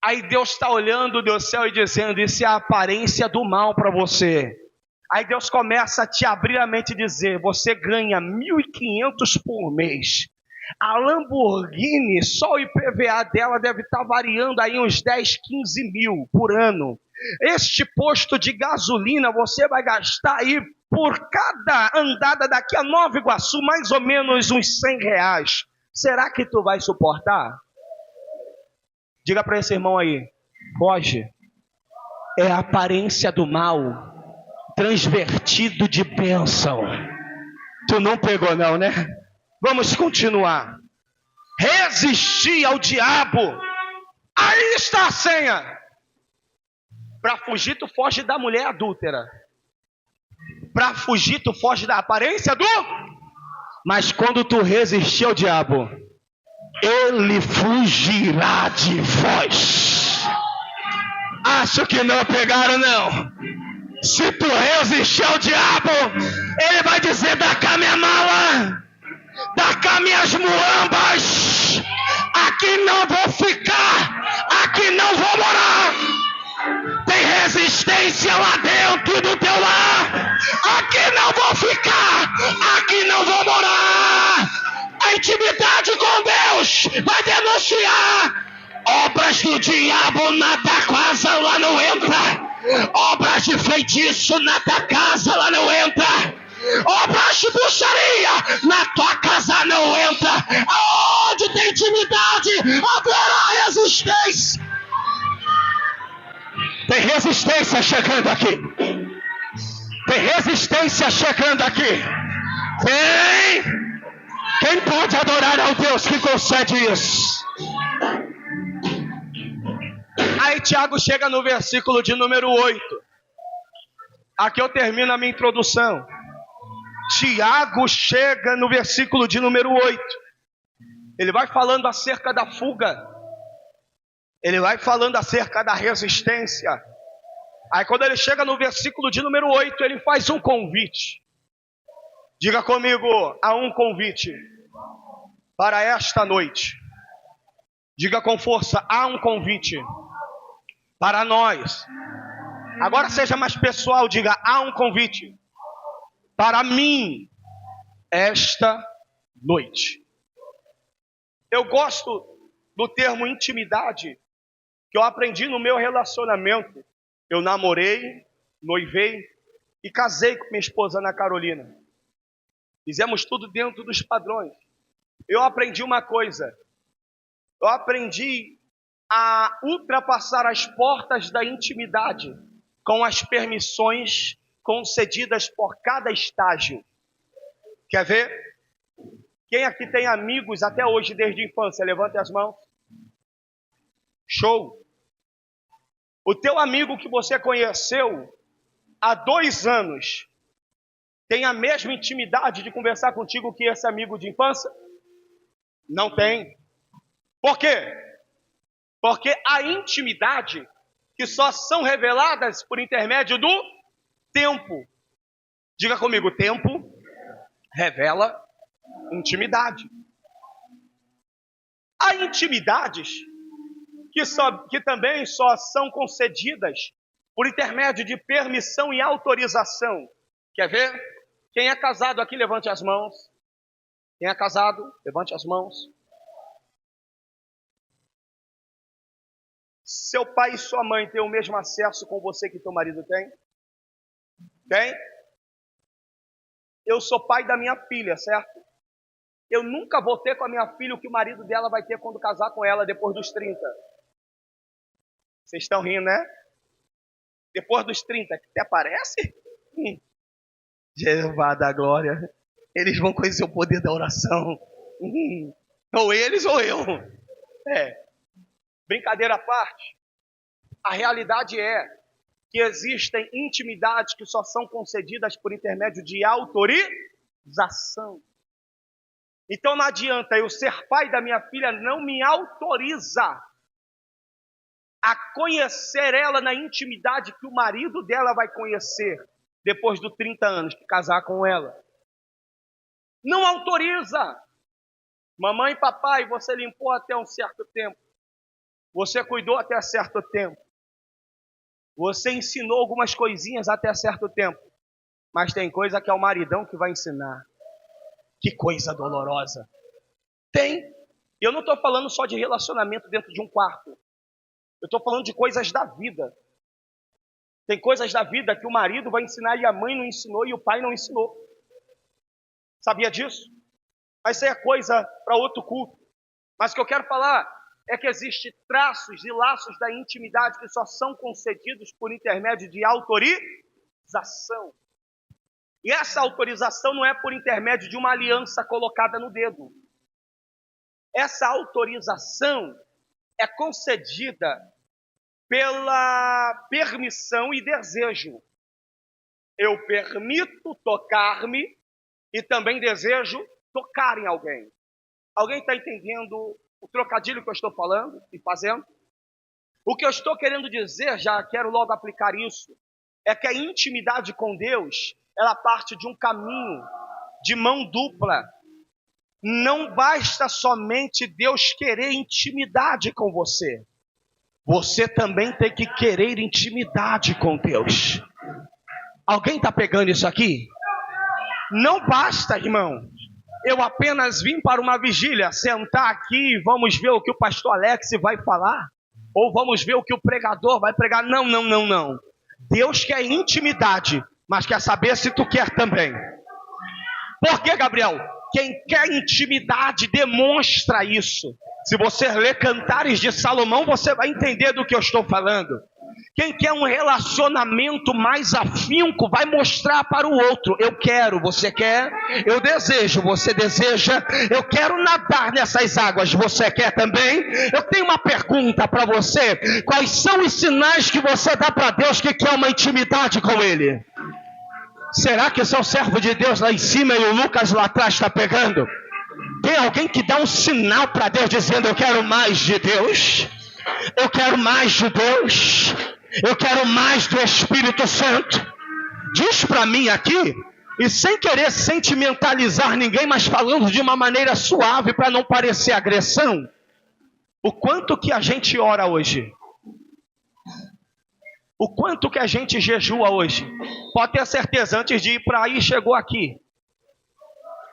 Aí Deus está olhando do céu e dizendo, isso é a aparência do mal para você. Aí Deus começa a te abrir a mente e dizer, você ganha 1.500 por mês. A Lamborghini, só o IPVA dela deve estar variando aí uns 10, 15 mil por ano. Este posto de gasolina, você vai gastar aí por cada andada daqui a Nova Iguaçu, mais ou menos uns R$100. Será que tu vai suportar? Diga para esse irmão aí, foge. É a aparência do mal transvertido de bênção. Tu não pegou não, né? Vamos continuar. Resistir ao diabo. Aí está a senha. Para fugir, tu foge da mulher adúltera. Para fugir, tu foge da aparência do... Mas quando tu resistir ao diabo, ele fugirá de vós. Acho que não pegaram não. Se tu resistir ao diabo, ele vai dizer, dá cá minha mala. Dá cá minhas muambas. Aqui não vou ficar. Aqui não vou morar. Tem resistência lá dentro do teu lar. Aqui não vou ficar. Aqui não vou morar. A intimidade com Deus vai denunciar. Obras do diabo na tua casa lá não entra. Obras de feitiço na tua casa lá não entra. Obras de bruxaria na tua casa não entra. Aonde tem intimidade haverá resistência. Tem resistência chegando aqui. Tem resistência chegando aqui. Tem. Quem pode adorar ao Deus que concede isso? Aí Tiago chega no versículo de número 8. Aqui eu termino a minha introdução. Tiago chega no versículo de número 8. Ele vai falando acerca da fuga. Ele vai falando acerca da resistência. Aí quando ele chega no versículo de número 8, ele faz um convite. Diga comigo, há um convite para esta noite. Diga com força, há um convite para nós. Agora seja mais pessoal, diga, há um convite para mim esta noite. Eu gosto do termo intimidade, que eu aprendi no meu relacionamento. Eu namorei, noivei e casei com minha esposa Ana Carolina. Fizemos tudo dentro dos padrões. Eu aprendi uma coisa. Eu aprendi a ultrapassar as portas da intimidade com as permissões concedidas por cada estágio. Quer ver? Quem aqui tem amigos até hoje desde a infância? Levante as mãos. Show! O teu amigo que você conheceu há 2 anos tem a mesma intimidade de conversar contigo que esse amigo de infância? Não tem. Por quê? Porque a intimidade que só são reveladas por intermédio do tempo. Diga comigo, tempo revela intimidade. Há intimidades que também só são concedidas por intermédio de permissão e autorização. Quer ver? Quem é casado aqui, levante as mãos. Quem é casado, levante as mãos. Seu pai e sua mãe têm o mesmo acesso com você que teu marido tem? Tem? Eu sou pai da minha filha, certo? Eu nunca vou ter com a minha filha o que o marido dela vai ter quando casar com ela depois dos 30. Vocês estão rindo, né? Depois dos 30, que até parece? Jeová da glória. Eles vão conhecer o poder da oração. Ou eles ou eu. Brincadeira à parte. A realidade é que existem intimidades que só são concedidas por intermédio de autorização. Então não adianta eu ser pai da minha filha, não me autoriza a conhecer ela na intimidade que o marido dela vai conhecer depois dos 30 anos que casar com ela. Não autoriza. Mamãe e papai, você limpou até um certo tempo. Você cuidou até certo tempo. Você ensinou algumas coisinhas até certo tempo. Mas tem coisa que é o maridão que vai ensinar. Que coisa dolorosa. Tem. Eu não estou falando só de relacionamento dentro de um quarto. Eu estou falando de coisas da vida. Tem coisas da vida que o marido vai ensinar e a mãe não ensinou e o pai não ensinou. Sabia disso? Mas isso é coisa para outro culto. Mas o que eu quero falar é que existem traços e laços da intimidade que só são concedidos por intermédio de autorização. E essa autorização não é por intermédio de uma aliança colocada no dedo. Essa autorização é concedida pela permissão e desejo. Eu permito tocar-me e também desejo tocar em alguém. Alguém está entendendo o trocadilho que eu estou falando e fazendo? O que eu estou querendo dizer, já quero logo aplicar isso, é que a intimidade com Deus, ela parte de um caminho de mão dupla. não basta somente Deus querer intimidade com você. Você também tem que querer intimidade com Deus. Alguém está pegando isso aqui? Não basta, irmão, eu apenas vim para uma vigília, sentar aqui e vamos ver o que o pastor Alex vai falar, ou vamos ver o que o pregador vai pregar. Não, não, não, não. Deus quer intimidade, mas quer saber se tu quer também. Por que, Gabriel? Quem quer intimidade demonstra isso. Se você ler Cantares de Salomão, você vai entender do que eu estou falando. Quem quer um relacionamento mais afinco vai mostrar para o outro. Eu quero, você quer? Eu desejo, você deseja? Eu quero nadar nessas águas, você quer também? Eu tenho uma pergunta para você. Quais são os sinais que você dá para Deus que quer uma intimidade com Ele? Será que esse é o servo de Deus lá em cima e o Lucas lá atrás está pegando? Tem alguém que dá um sinal para Deus dizendo: eu quero mais de Deus? Eu quero mais de Deus? Eu quero mais do Espírito Santo? Diz para mim aqui, e sem querer sentimentalizar ninguém, mas falando de uma maneira suave para não parecer agressão, o quanto que a gente ora hoje? O quanto que a gente jejua hoje? Pode ter certeza, antes de ir para aí, chegou aqui.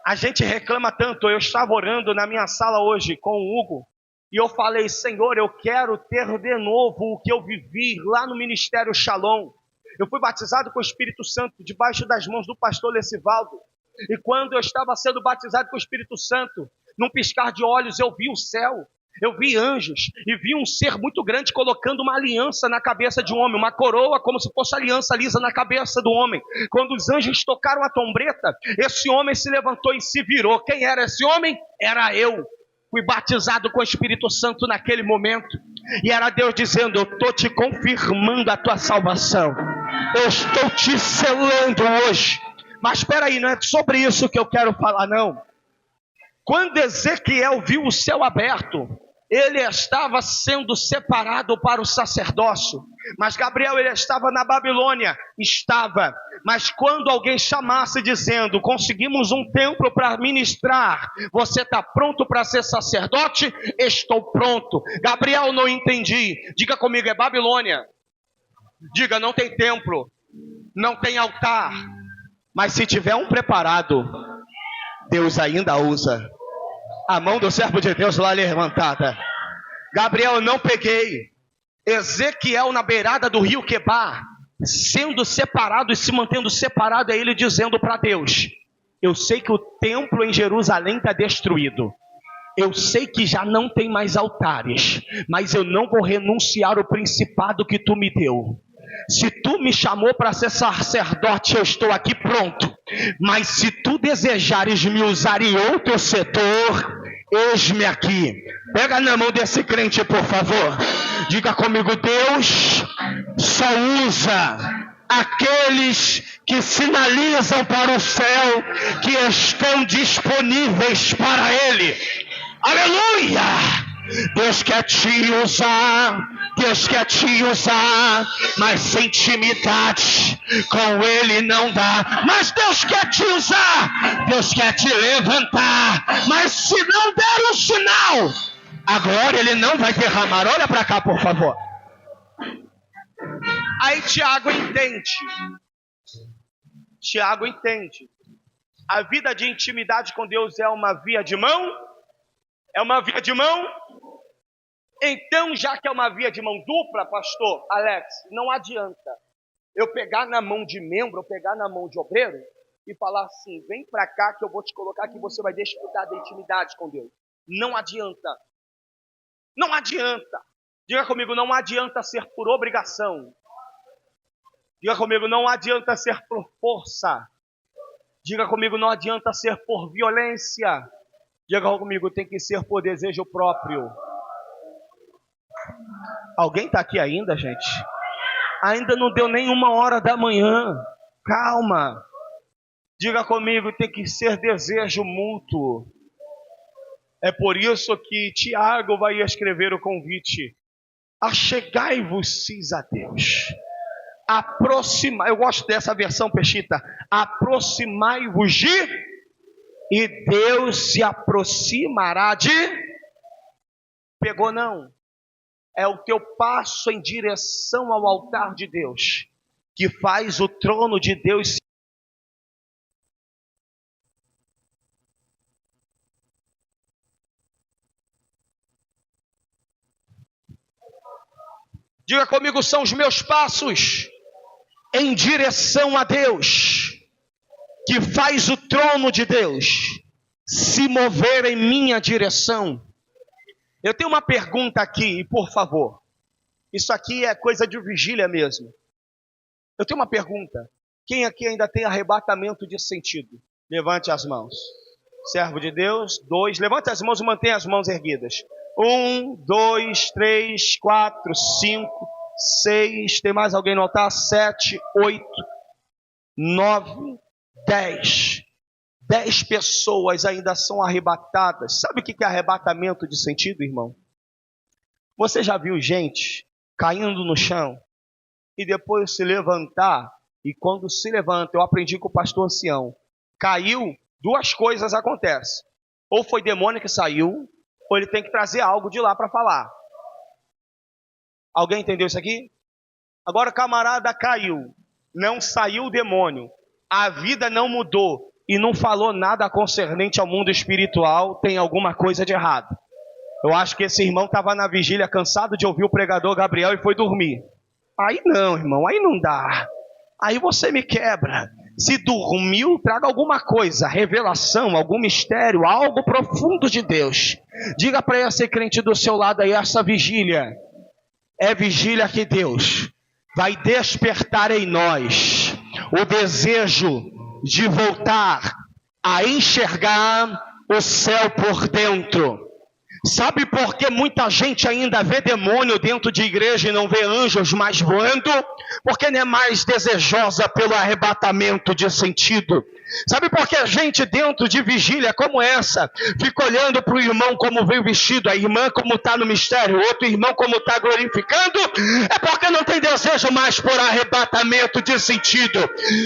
A gente reclama tanto. Eu estava orando na minha sala hoje com o Hugo, e eu falei: Senhor, eu quero ter de novo o que eu vivi lá no Ministério Shalom. Eu fui batizado com o Espírito Santo debaixo das mãos do pastor Lecivaldo. E quando eu estava sendo batizado com o Espírito Santo, num piscar de olhos eu vi o céu. Eu vi anjos e vi um ser muito grande colocando uma aliança na cabeça de um homem, uma coroa como se fosse aliança lisa na cabeça do homem. Quando os anjos tocaram a trombeta, esse homem se levantou e se virou. Quem era esse homem? Era eu. Fui batizado com o Espírito Santo naquele momento. E era Deus dizendo: eu estou te confirmando a tua salvação. Eu estou te selando hoje. Mas espera aí, não é sobre isso que eu quero falar, não. Quando Ezequiel viu o céu aberto, ele estava sendo separado para o sacerdócio. Mas Gabriel, ele estava na Babilônia. Estava. Mas quando alguém chamasse dizendo: conseguimos um templo para ministrar, você está pronto para ser sacerdote? Estou pronto. Gabriel, não entendi. Diga comigo, é Babilônia. Diga: não tem templo, não tem altar. Mas se tiver um preparado, Deus ainda usa. A mão do servo de Deus lá levantada. Gabriel, eu não peguei. Ezequiel na beirada do rio Quebar, sendo separado e se mantendo separado, é ele dizendo para Deus: eu sei que o templo em Jerusalém está destruído. Eu sei que já não tem mais altares, mas eu não vou renunciar ao principado que tu me deu. Se tu me chamou para ser sacerdote, eu estou aqui pronto. Mas se tu desejares me usar em outro setor, eis-me aqui. Pega na mão desse crente, por favor. Diga comigo: Deus só usa aqueles que sinalizam para o céu que estão disponíveis para Ele. Aleluia! Deus quer te usar, Deus quer te usar, mas sem intimidade com Ele não dá. Mas Deus quer te usar, Deus quer te levantar, mas se não der um sinal, a glória Ele não vai derramar. Olha para cá, por favor. Aí Tiago entende. Tiago entende. A vida de intimidade com Deus é uma via de mão? É uma via de mão? Então, já que é uma via de mão dupla, pastor Alex, não adianta eu pegar na mão de membro, eu pegar na mão de obreiro e falar assim: vem para cá que eu vou te colocar que você vai desfrutar da intimidade com Deus. Não adianta. Não adianta. Diga comigo: não adianta ser por obrigação. Diga comigo: não adianta ser por força. Diga comigo: não adianta ser por violência. Diga comigo: tem que ser por desejo próprio. Alguém está aqui ainda, gente? Ainda não deu nem 1h da manhã. Calma. Diga comigo: tem que ser desejo mútuo. É por isso que Tiago vai escrever o convite: achegai-vos a Deus. Eu gosto dessa versão, Peixita. Aproximai-vos de e Deus se aproximará de... Pegou não? É o teu passo em direção ao altar de Deus que faz o trono de Deus. Diga comigo, são os meus passos em direção a Deus que faz o trono de Deus se mover em minha direção. Eu tenho uma pergunta aqui, por favor. Isso aqui é coisa de vigília mesmo. Eu tenho uma pergunta. Quem aqui ainda tem arrebatamento de sentido? Levante as mãos. Servo de Deus. 2. Levante as mãos e mantenha as mãos erguidas. 1, 2, 3, 4, 5, 6. Tem mais alguém no altar? 7, 8, 9, 10. 10 pessoas ainda são arrebatadas. Sabe o que é arrebatamento de sentido, irmão? Você já viu gente caindo no chão e depois se levantar? E quando se levanta, eu aprendi com o pastor ancião, caiu, duas coisas acontecem. Ou foi demônio que saiu, ou ele tem que trazer algo de lá para falar. Alguém entendeu isso aqui? Agora o camarada caiu, não saiu o demônio, a vida não mudou e não falou nada concernente ao mundo espiritual, tem alguma coisa de errado. Eu acho que esse irmão estava na vigília cansado de ouvir o pregador Gabriel e foi dormir. Aí não, irmão, aí não dá. Aí você me quebra. Se dormiu, traga alguma coisa, revelação, algum mistério, algo profundo de Deus. Diga para esse crente do seu lado aí, essa vigília é vigília que Deus vai despertar em nós o desejo de voltar a enxergar o céu por dentro. Sabe por que muita gente ainda vê demônio dentro de igreja e não vê anjos mais voando? Porque não é mais desejosa pelo arrebatamento de sentido. Sabe por que a gente dentro de vigília como essa fica olhando para o irmão como veio vestido, a irmã como está no mistério, o outro irmão como está glorificando? É porque não tem desejo mais por arrebatamento de sentido.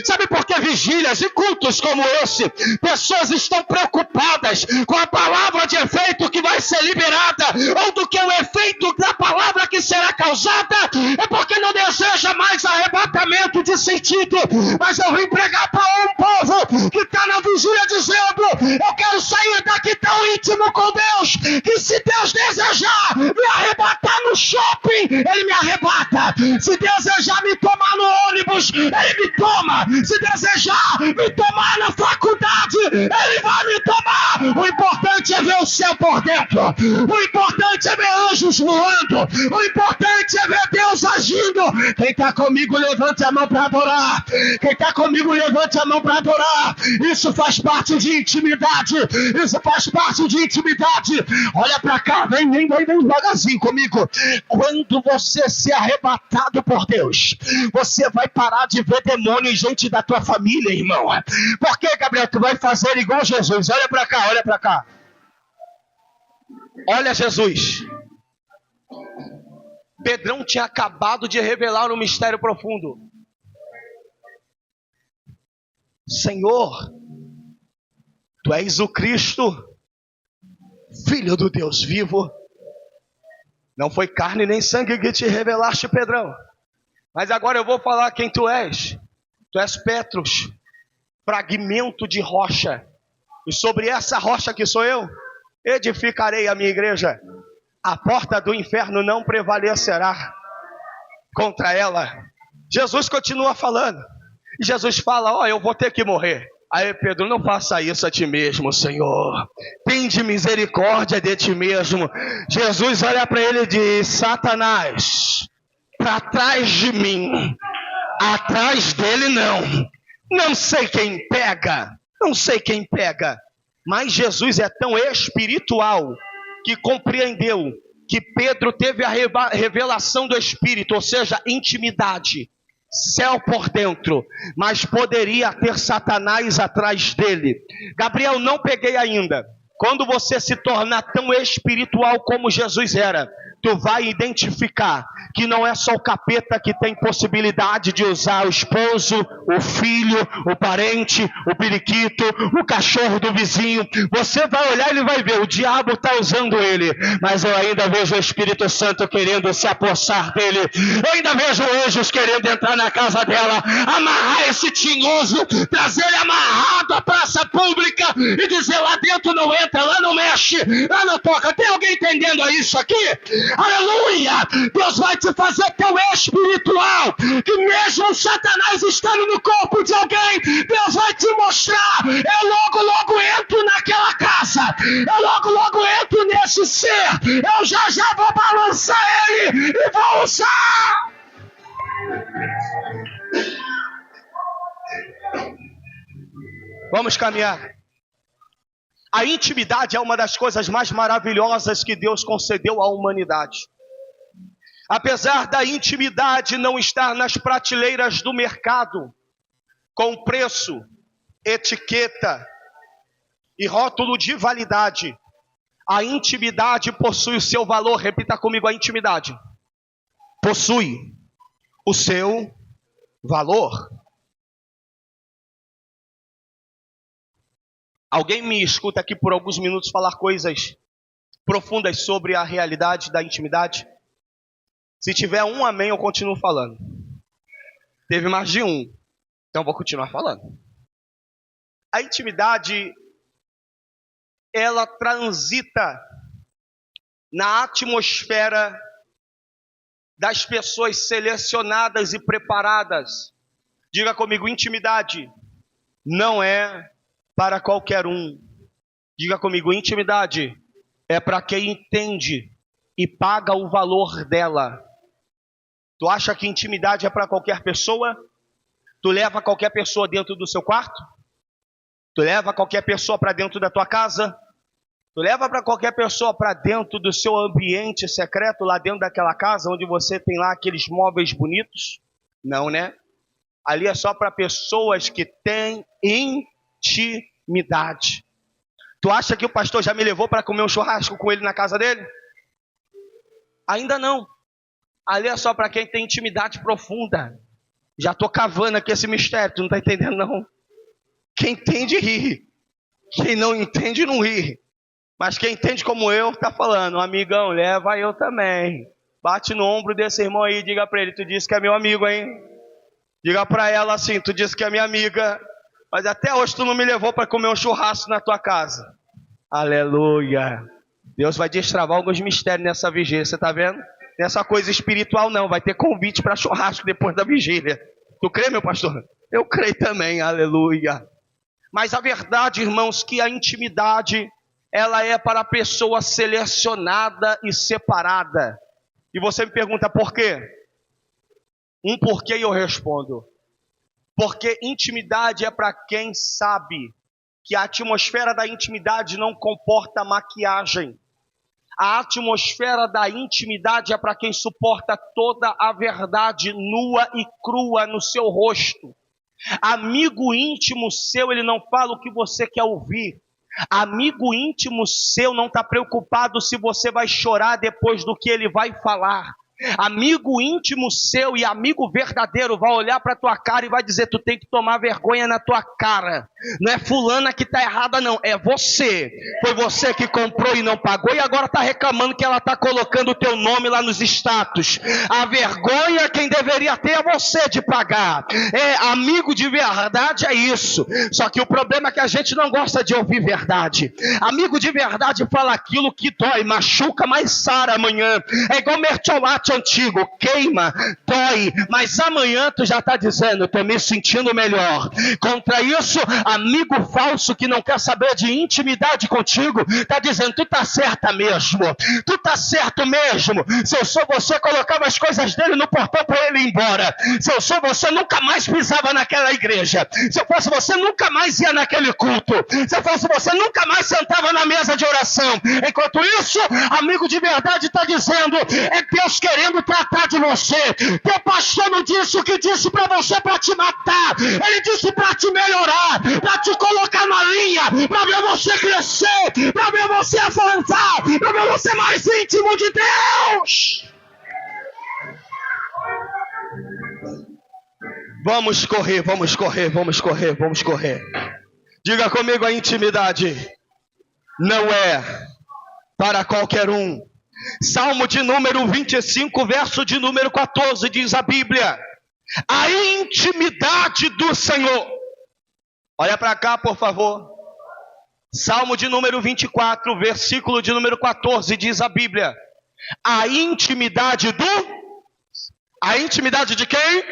Sabe por que vigílias e cultos como esse, pessoas estão preocupadas com a palavra de efeito que vai ser liberada, ou do que o efeito da palavra que será causada? É porque não deseja mais arrebatamento de sentido. Mas eu vim pregar para um povo que está na vigília dizendo: eu quero sair daqui tão íntimo com Deus, que se Deus desejar me arrebatar no shopping, Ele me arrebata. Se desejar me tomar no ônibus, Ele me toma. Se desejar me tomar na faculdade, Ele vai me tomar. O importante é ver o céu por dentro. O importante é ver anjos voando. O importante é ver Deus agindo. Quem está comigo, levante a mão para adorar. Quem está comigo, levante a mão para adorar. Isso faz parte de intimidade. Isso faz parte de intimidade. Olha para cá, vem devagarzinho comigo. Quando você ser arrebatado por Deus, você vai parar de ver demônio em gente da tua família, irmão. Por que, Gabriel? Tu vai fazer igual Jesus. Olha para cá, olha para cá. Olha Jesus. Pedrão tinha acabado de revelar um mistério profundo. Senhor, Tu és o Cristo, Filho do Deus vivo. Não foi carne nem sangue que te revelaste, Pedrão. Mas agora eu vou falar quem Tu és. Tu és Petros, fragmento de rocha. E sobre essa rocha que sou eu, edificarei a minha igreja. A porta do inferno não prevalecerá contra ela. Jesus continua falando. E Jesus fala: eu vou ter que morrer. Aí Pedro: não faça isso a ti mesmo, Senhor. Tende misericórdia de ti mesmo. Jesus olha para ele e diz: Satanás, para trás de mim. Atrás dele não. Não sei quem pega. Não sei quem pega. Mas Jesus é tão espiritual que compreendeu que Pedro teve a revelação do Espírito, ou seja, intimidade, céu por dentro, mas poderia ter Satanás atrás dele. Gabriel, não peguei ainda. Quando você se tornar tão espiritual como Jesus era, tu vai identificar que não é só o capeta que tem possibilidade de usar o esposo, o filho, o parente, o periquito, o cachorro do vizinho. Você vai olhar e ele vai ver, o diabo está usando ele, mas eu ainda vejo o Espírito Santo querendo se apossar dele. Eu ainda vejo anjos querendo entrar na casa dela, amarrar esse tinhoso, trazer ele amarrado à praça pública e dizer: lá dentro não entra, lá não mexe, lá não toca. Tem alguém entendendo isso aqui? Aleluia! Deus vai te fazer teu espiritual, que mesmo Satanás estando no corpo de alguém, Deus vai te mostrar. Eu logo entro naquela casa, eu logo entro nesse ser, eu já vou balançar ele e vou usar. Vamos caminhar. A intimidade é uma das coisas mais maravilhosas que Deus concedeu à humanidade. Apesar da intimidade não estar nas prateleiras do mercado, com preço, etiqueta e rótulo de validade, a intimidade possui o seu valor. Repita comigo: a intimidade possui o seu valor. Alguém me escuta aqui por alguns minutos falar coisas profundas sobre a realidade da intimidade? Se tiver um amém, eu continuo falando. Teve mais de um, então vou continuar falando. A intimidade, ela transita na atmosfera das pessoas selecionadas e preparadas. Diga comigo: intimidade não é para qualquer um. Diga comigo: intimidade é para quem entende e paga o valor dela. Tu acha que intimidade é para qualquer pessoa? Tu leva qualquer pessoa dentro do seu quarto? Tu leva qualquer pessoa para dentro da tua casa? Tu leva para qualquer pessoa para dentro do seu ambiente secreto, lá dentro daquela casa onde você tem lá aqueles móveis bonitos? Não, né? Ali é só para pessoas que têm intimidade. Tu acha que o pastor já me levou para comer um churrasco com ele na casa dele? Ainda não. Ali é só para quem tem intimidade profunda. Já estou cavando aqui esse mistério, tu não está entendendo não? Quem entende ri, quem não entende não ri. Mas quem entende como eu está falando: amigão, leva eu também. Bate no ombro desse irmão aí, diga para ele: tu disse que é meu amigo, hein? Diga para ela assim: tu disse que é minha amiga, mas até hoje tu não me levou para comer um churrasco na tua casa. Aleluia. Deus vai destravar alguns mistérios nessa vigília, você está vendo? Nessa coisa espiritual não, vai ter convite para churrasco depois da vigília. Tu crê, meu pastor? Eu creio também, aleluia. Mas a verdade, irmãos, que a intimidade, ela é para a pessoa selecionada e separada. E você me pergunta por quê? Um porquê, e eu respondo: porque intimidade é para quem sabe que a atmosfera da intimidade não comporta maquiagem. A atmosfera da intimidade é para quem suporta toda a verdade nua e crua no seu rosto. Amigo íntimo seu, ele não fala o que você quer ouvir. Amigo íntimo seu não está preocupado se você vai chorar depois do que ele vai falar. Amigo íntimo seu e amigo verdadeiro vai olhar para tua cara e vai dizer: tu tem que tomar vergonha na tua cara. Não é fulana que está errada não, é você. Foi você que comprou e não pagou e agora está reclamando que ela está colocando o teu nome lá nos status. A vergonha quem deveria ter é você de pagar. Amigo de verdade é isso. Só que o problema é que a gente não gosta de ouvir verdade. Amigo de verdade fala aquilo que dói, machuca, mas sara amanhã. É igual mertiolate antigo, queima, dói, mas amanhã tu já está dizendo: estou me sentindo melhor. Contra isso, amigo falso que não quer saber de intimidade contigo, está dizendo: tu está certa mesmo, tu está certo mesmo. Se eu sou você, colocava as coisas dele no portão para ele ir embora. Se eu sou você, nunca mais pisava naquela igreja. Se eu fosse você, nunca mais ia naquele culto. Se eu fosse você, nunca mais sentava na mesa de oração. Enquanto isso, amigo de verdade está dizendo: é Deus querendo querendo tratar de você. Teu pastor não disse o que disse para você para te matar. Ele disse para te melhorar, para te colocar na linha, para ver você crescer, para ver você avançar, para ver você mais íntimo de Deus. Vamos correr, vamos correr, vamos correr, vamos correr. Diga comigo, a intimidade não é para qualquer um. Salmo de número 25, verso de número 14, diz a Bíblia: a intimidade do Senhor. Olha para cá, por favor. Salmo de número 24, versículo de número 14, diz a Bíblia: a intimidade A intimidade de quem?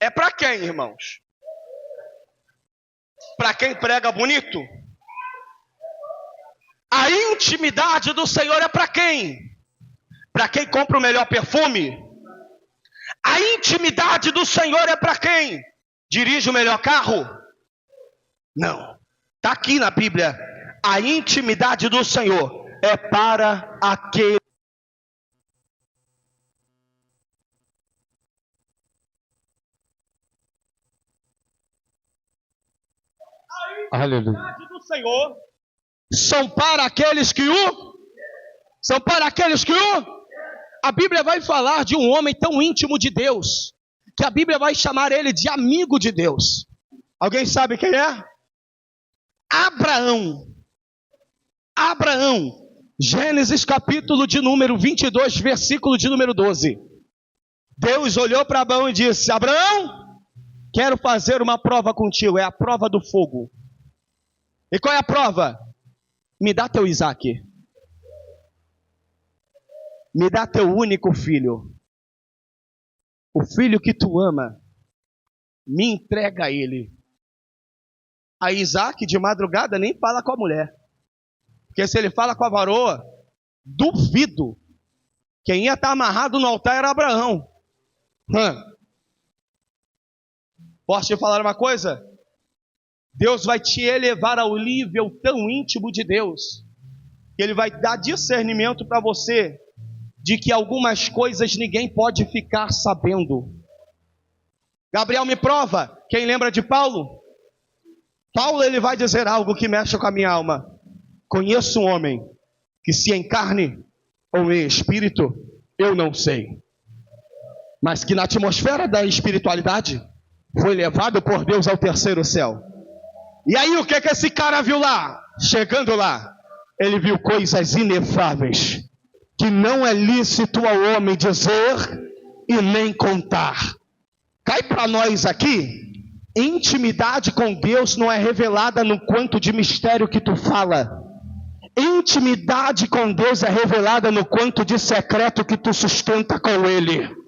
É para quem, irmãos? Para quem prega bonito? A intimidade do Senhor é para quem? Para quem compra o melhor perfume? A intimidade do Senhor é para quem? Dirige o melhor carro? Não. Está aqui na Bíblia. A intimidade do Senhor é para aquele. A intimidade do Senhor são para aqueles que A Bíblia vai falar de um homem tão íntimo de Deus, que a Bíblia vai chamar ele de amigo de Deus. Alguém sabe quem é? Abraão. Gênesis capítulo de número 22, versículo de número 12. Deus olhou para Abraão e disse: Abraão, quero fazer uma prova contigo. É a prova do fogo. E qual é a prova? Me dá teu Isaque. Me dá teu único filho. O filho que tu ama. Me entrega a ele. A Isaque de madrugada nem fala com a mulher. Porque se ele fala com a varoa, duvido. Quem ia estar amarrado no altar era Abraão. Posso te falar uma coisa? Deus vai te elevar ao nível tão íntimo de Deus, que Ele vai dar discernimento para você, de que algumas coisas ninguém pode ficar sabendo. Gabriel me prova. Quem lembra de Paulo? Paulo, ele vai dizer algo que mexe com a minha alma. Conheço um homem que, se em carne ou em espírito, eu não sei, mas que na atmosfera da espiritualidade foi levado por Deus ao terceiro céu. E aí o que esse cara viu lá? Chegando lá, ele viu coisas inefáveis, que não é lícito ao homem dizer e nem contar. Cai para nós aqui, intimidade com Deus não é revelada no quanto de mistério que tu fala. Intimidade com Deus é revelada no quanto de secreto que tu sustenta com Ele.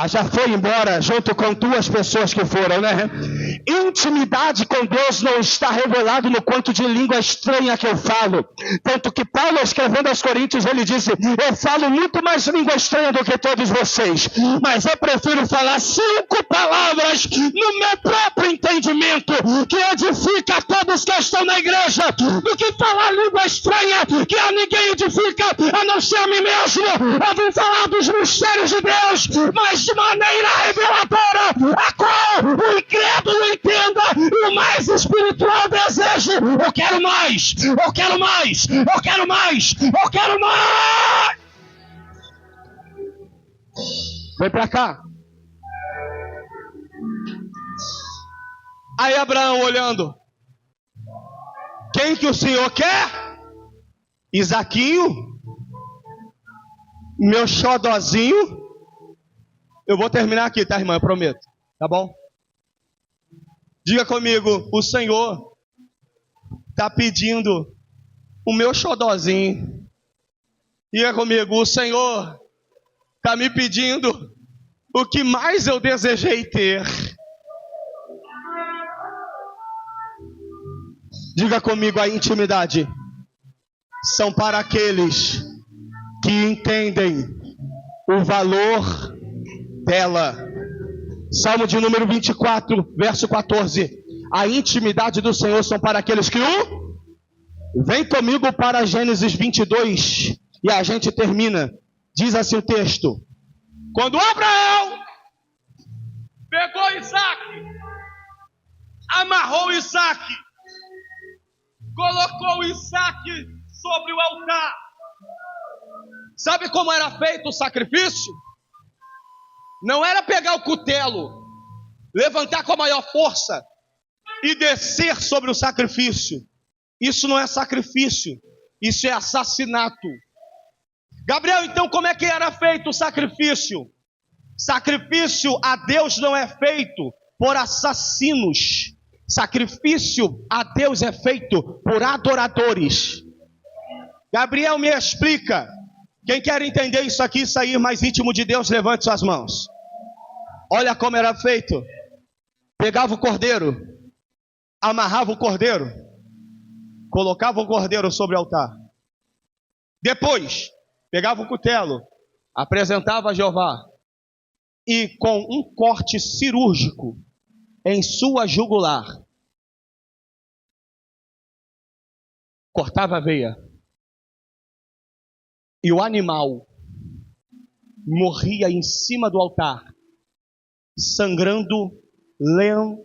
Já foi embora junto com duas pessoas que foram, né? Intimidade com Deus não está revelado no quanto de língua estranha que eu falo. Tanto que Paulo, escrevendo aos Coríntios, ele disse: eu falo muito mais língua estranha do que todos vocês, mas eu prefiro falar 5 palavras no meu próprio entendimento, que edifica todos que estão na igreja, do que falar língua estranha que a ninguém edifica, a não ser a mim mesmo. Eu vim falar dos mistérios de Deus, mas de maneira reveladora, a qual o incrédulo entenda e o mais espiritual desejo. Eu quero mais, eu quero mais, eu quero mais, eu quero mais. Vem pra cá. Aí Abraão olhando: quem que o Senhor quer? Isaquinho, meu xodozinho. Eu vou terminar aqui, tá, irmã? Eu prometo. Tá bom? Diga comigo: o Senhor está pedindo o meu xodozinho. Diga comigo: o Senhor está me pedindo o que mais eu desejei ter. Diga comigo: a intimidade são para aqueles que entendem o valor dela. Salmo de número 24, verso 14. A intimidade do Senhor são para aqueles que o... Vem comigo para Gênesis 22, E a gente termina. Diz assim o texto: quando Abraão pegou Isaac, amarrou Isaac, colocou Isaac sobre o altar. Sabe como era feito o sacrifício? Não era pegar o cutelo, levantar com a maior força e descer sobre o sacrifício. Isso não é sacrifício, isso é assassinato. Gabriel, então como é que era feito o sacrifício? Sacrifício a Deus não é feito por assassinos. Sacrifício a Deus é feito por adoradores. Gabriel, me explica. Quem quer entender isso aqui e sair mais íntimo de Deus, levante suas mãos. Olha como era feito. Pegava o cordeiro, amarrava o cordeiro, colocava o cordeiro sobre o altar. Depois, pegava o cutelo, apresentava a Jeová e com um corte cirúrgico em sua jugular, cortava a veia. E o animal morria em cima do altar, sangrando lentamente.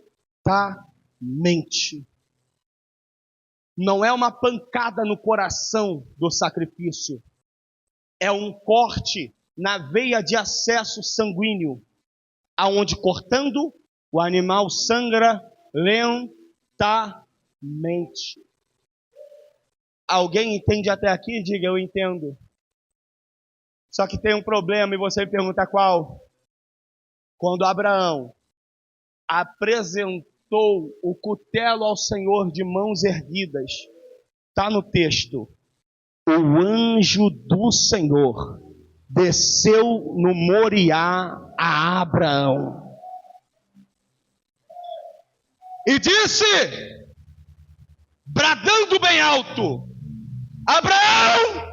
Não é uma pancada no coração do sacrifício, é um corte na veia de acesso sanguíneo, aonde cortando, o animal sangra lentamente. Alguém entende até aqui? Diga, eu entendo. Só que tem um problema e você me pergunta qual? Quando Abraão apresentou o cutelo ao Senhor de mãos erguidas, está no texto, o anjo do Senhor desceu no Moriá a Abraão e disse, bradando bem alto, Abraão,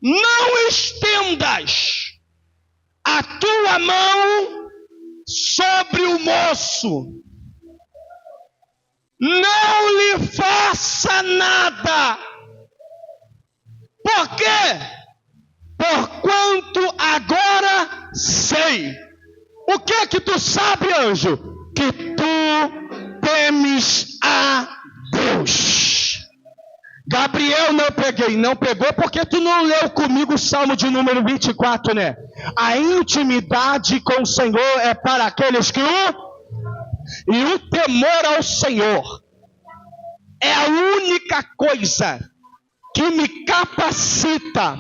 não estendas a tua mão sobre o moço, não lhe faça nada. Por quê? Porquanto agora sei. O que é que tu sabe, anjo? Que tu temes a Deus. Gabriel, não pegou porque tu não leu comigo o Salmo de número 24, né? A intimidade com o Senhor é para aqueles que e o temor ao Senhor é a única coisa que me capacita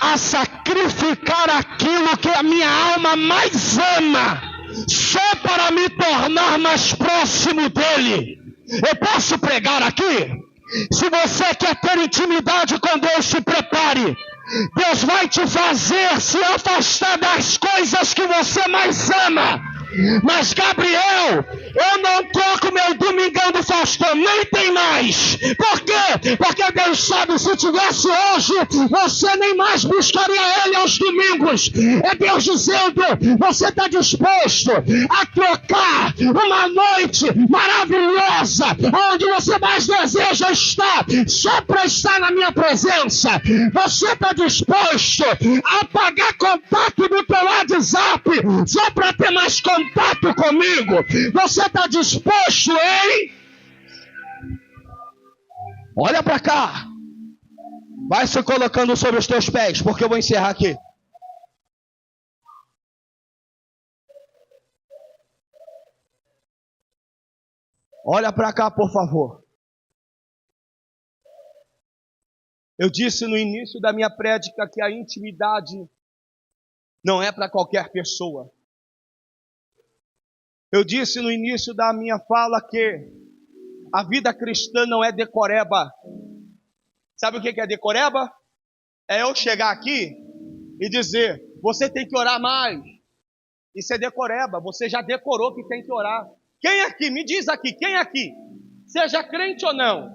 a sacrificar aquilo que a minha alma mais ama, só para me tornar mais próximo dele. Eu posso pregar aqui? Se você quer ter intimidade com Deus, se prepare. Deus vai te fazer se afastar das coisas que você mais ama. Mas Gabriel, eu não troco meu domingão do Faustão, nem tem mais. Por quê? Porque Deus sabe, se tivesse hoje, você nem mais buscaria Ele aos domingos. É Deus dizendo, você está disposto a trocar uma noite maravilhosa, onde você mais deseja estar, só para estar na minha presença. Você está disposto a pagar contato do teu WhatsApp, só para ter mais contato comigo? Você está disposto, hein? Olha para cá. Vai se colocando sobre os teus pés, porque eu vou encerrar aqui. Olha para cá, por favor. Eu disse no início da minha prédica que a intimidade não é para qualquer pessoa. Eu disse no início da minha fala que a vida cristã não é decoreba. Sabe o que é decoreba? É eu chegar aqui e dizer, você tem que orar mais. Isso é decoreba, você já decorou que tem que orar. Quem aqui, me diz aqui, quem aqui, seja crente ou não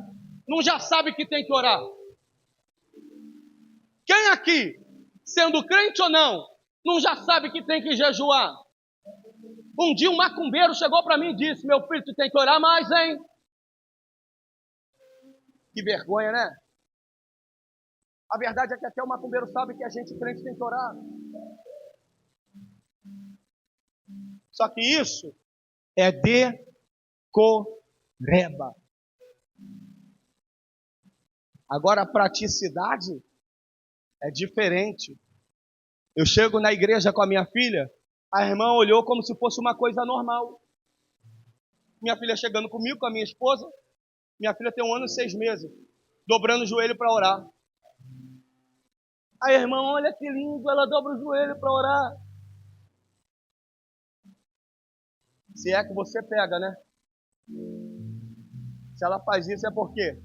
já sabe que tem que orar? Quem aqui, sendo crente ou não já sabe que tem que jejuar? Um dia um macumbeiro chegou para mim e disse, meu filho, tu tem que orar mais, hein? Que vergonha, né? A verdade é que até o macumbeiro sabe que a gente crente tem que orar. Só que isso é decoreba. Agora a praticidade é diferente. Eu chego na igreja com a minha filha, a irmã olhou como se fosse uma coisa normal. Minha filha chegando comigo, com a minha esposa, minha filha tem 1 ano e 6 meses, dobrando o joelho para orar. A irmã, olha que lindo, ela dobra o joelho para orar. Se é que você pega, né? Se ela faz isso é porque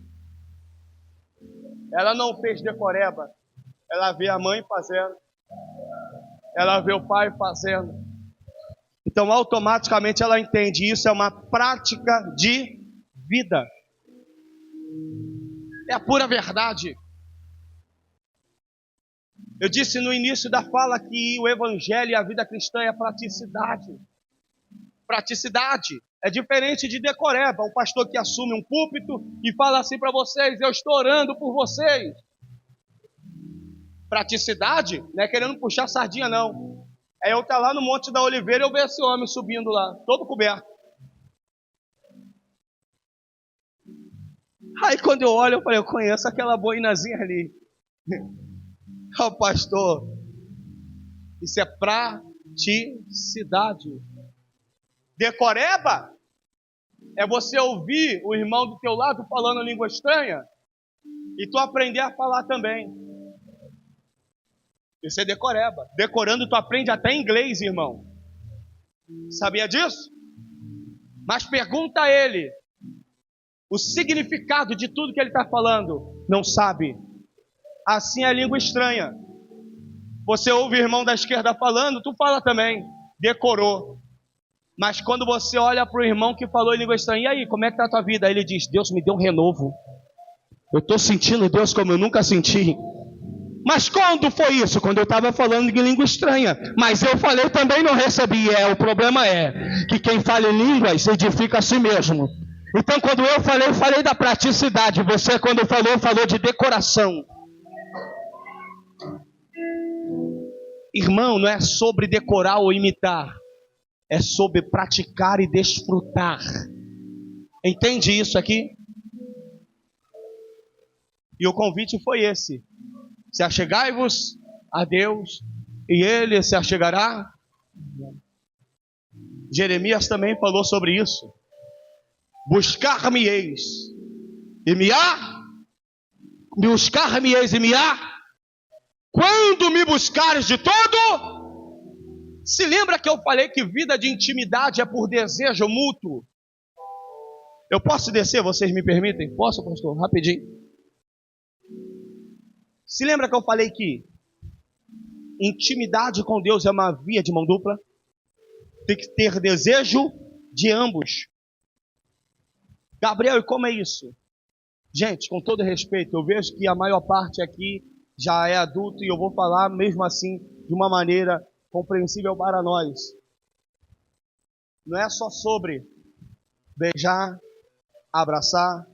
ela não fez decoreba. Ela vê a mãe fazendo. Ela vê o pai fazendo. Então, automaticamente ela entende. Isso é uma prática de vida. É a pura verdade. Eu disse no início da fala que o evangelho e a vida cristã é praticidade. Praticidade é diferente de decoreba. O pastor que assume um púlpito e fala assim para vocês: eu estou orando por vocês. Praticidade não é querendo puxar sardinha, não. É eu estar lá no Monte da Oliveira e eu ver esse homem subindo lá, todo coberto. Aí quando eu olho, eu falei: eu conheço aquela boinazinha ali. Ó, pastor, isso é praticidade. Decoreba é você ouvir o irmão do teu lado falando língua estranha e tu aprender a falar também. Isso é decoreba. Decorando tu aprende até inglês, irmão. Sabia disso? Mas pergunta a ele o significado de tudo que ele está falando. Não sabe. Assim é a língua estranha. Você ouve o irmão da esquerda falando, tu fala também. Decorou. Mas quando você olha para o irmão que falou em língua estranha, e aí, como é que está a tua vida? Aí ele diz: Deus me deu um renovo. Eu estou sentindo Deus como eu nunca senti. Mas quando foi isso? Quando eu estava falando em língua estranha. Mas eu falei também, não recebi. O problema é que quem fala em línguas edifica a si mesmo. Então quando eu falei da praticidade. Você quando falou de decoração. Irmão, não é sobre decorar ou imitar. É sobre praticar e desfrutar. Entende isso aqui? E o convite foi esse: se achegai-vos a Deus, e Ele se achegará. Jeremias também falou sobre isso. Buscar-me-eis e me há. Buscar-me-eis e me há. Quando me buscares de todo. Se lembra que eu falei que vida de intimidade é por desejo mútuo? Eu posso descer, vocês me permitem? Posso, pastor? Rapidinho. Se lembra que eu falei que intimidade com Deus é uma via de mão dupla? Tem que ter desejo de ambos. Gabriel, e como é isso? Gente, com todo respeito, eu vejo que a maior parte aqui já é adulto e eu vou falar mesmo assim de uma maneira compreensível para nós. Não é só sobre beijar, abraçar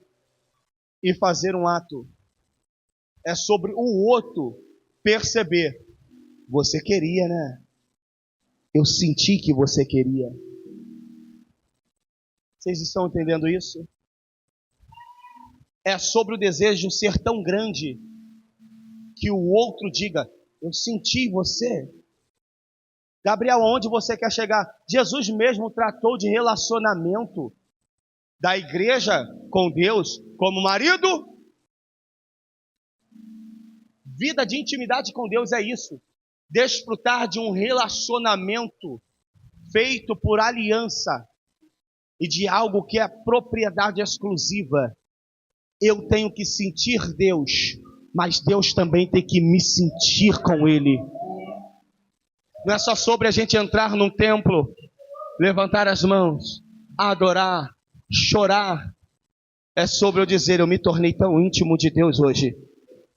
e fazer um ato. É sobre o outro perceber. Você queria, né? Eu senti que você queria. Vocês estão entendendo isso? É sobre o desejo ser tão grande que o outro diga: eu senti você. Gabriel, aonde você quer chegar? Jesus mesmo tratou de relacionamento da igreja com Deus como marido. Vida de intimidade com Deus é isso. Desfrutar de um relacionamento feito por aliança e de algo que é propriedade exclusiva. Eu tenho que sentir Deus, mas Deus também tem que me sentir com Ele. Não é só sobre a gente entrar num templo, levantar as mãos, adorar, chorar. É sobre eu dizer: eu me tornei tão íntimo de Deus hoje,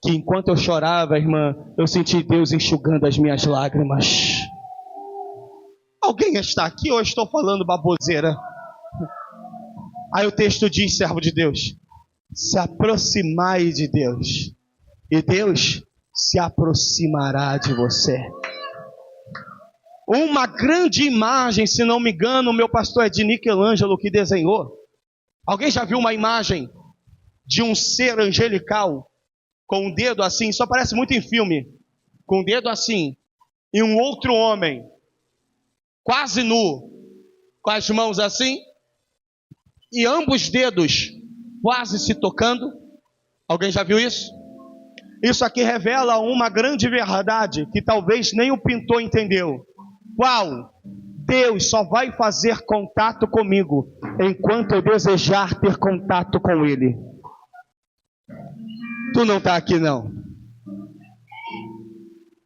que enquanto eu chorava, irmã, eu senti Deus enxugando as minhas lágrimas. Alguém está aqui ou eu estou falando baboseira? Aí o texto diz, servo de Deus: se aproximai de Deus, e Deus se aproximará de você. Uma grande imagem, se não me engano, o meu pastor é de Michelangelo que desenhou. Alguém já viu uma imagem de um ser angelical com um dedo assim? Isso aparece muito em filme. Com um dedo assim. E um outro homem, quase nu, com as mãos assim. E ambos dedos quase se tocando. Alguém já viu isso? Isso aqui revela uma grande verdade que talvez nem o pintor entendeu. Qual? Deus só vai fazer contato comigo enquanto eu desejar ter contato com Ele. Tu não está aqui não.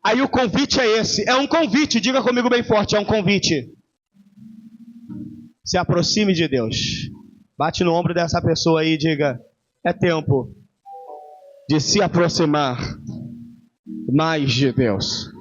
Aí o convite é esse. É um convite, diga comigo bem forte, é um convite. Se aproxime de Deus. Bate no ombro dessa pessoa aí e diga: é tempo de se aproximar mais de Deus.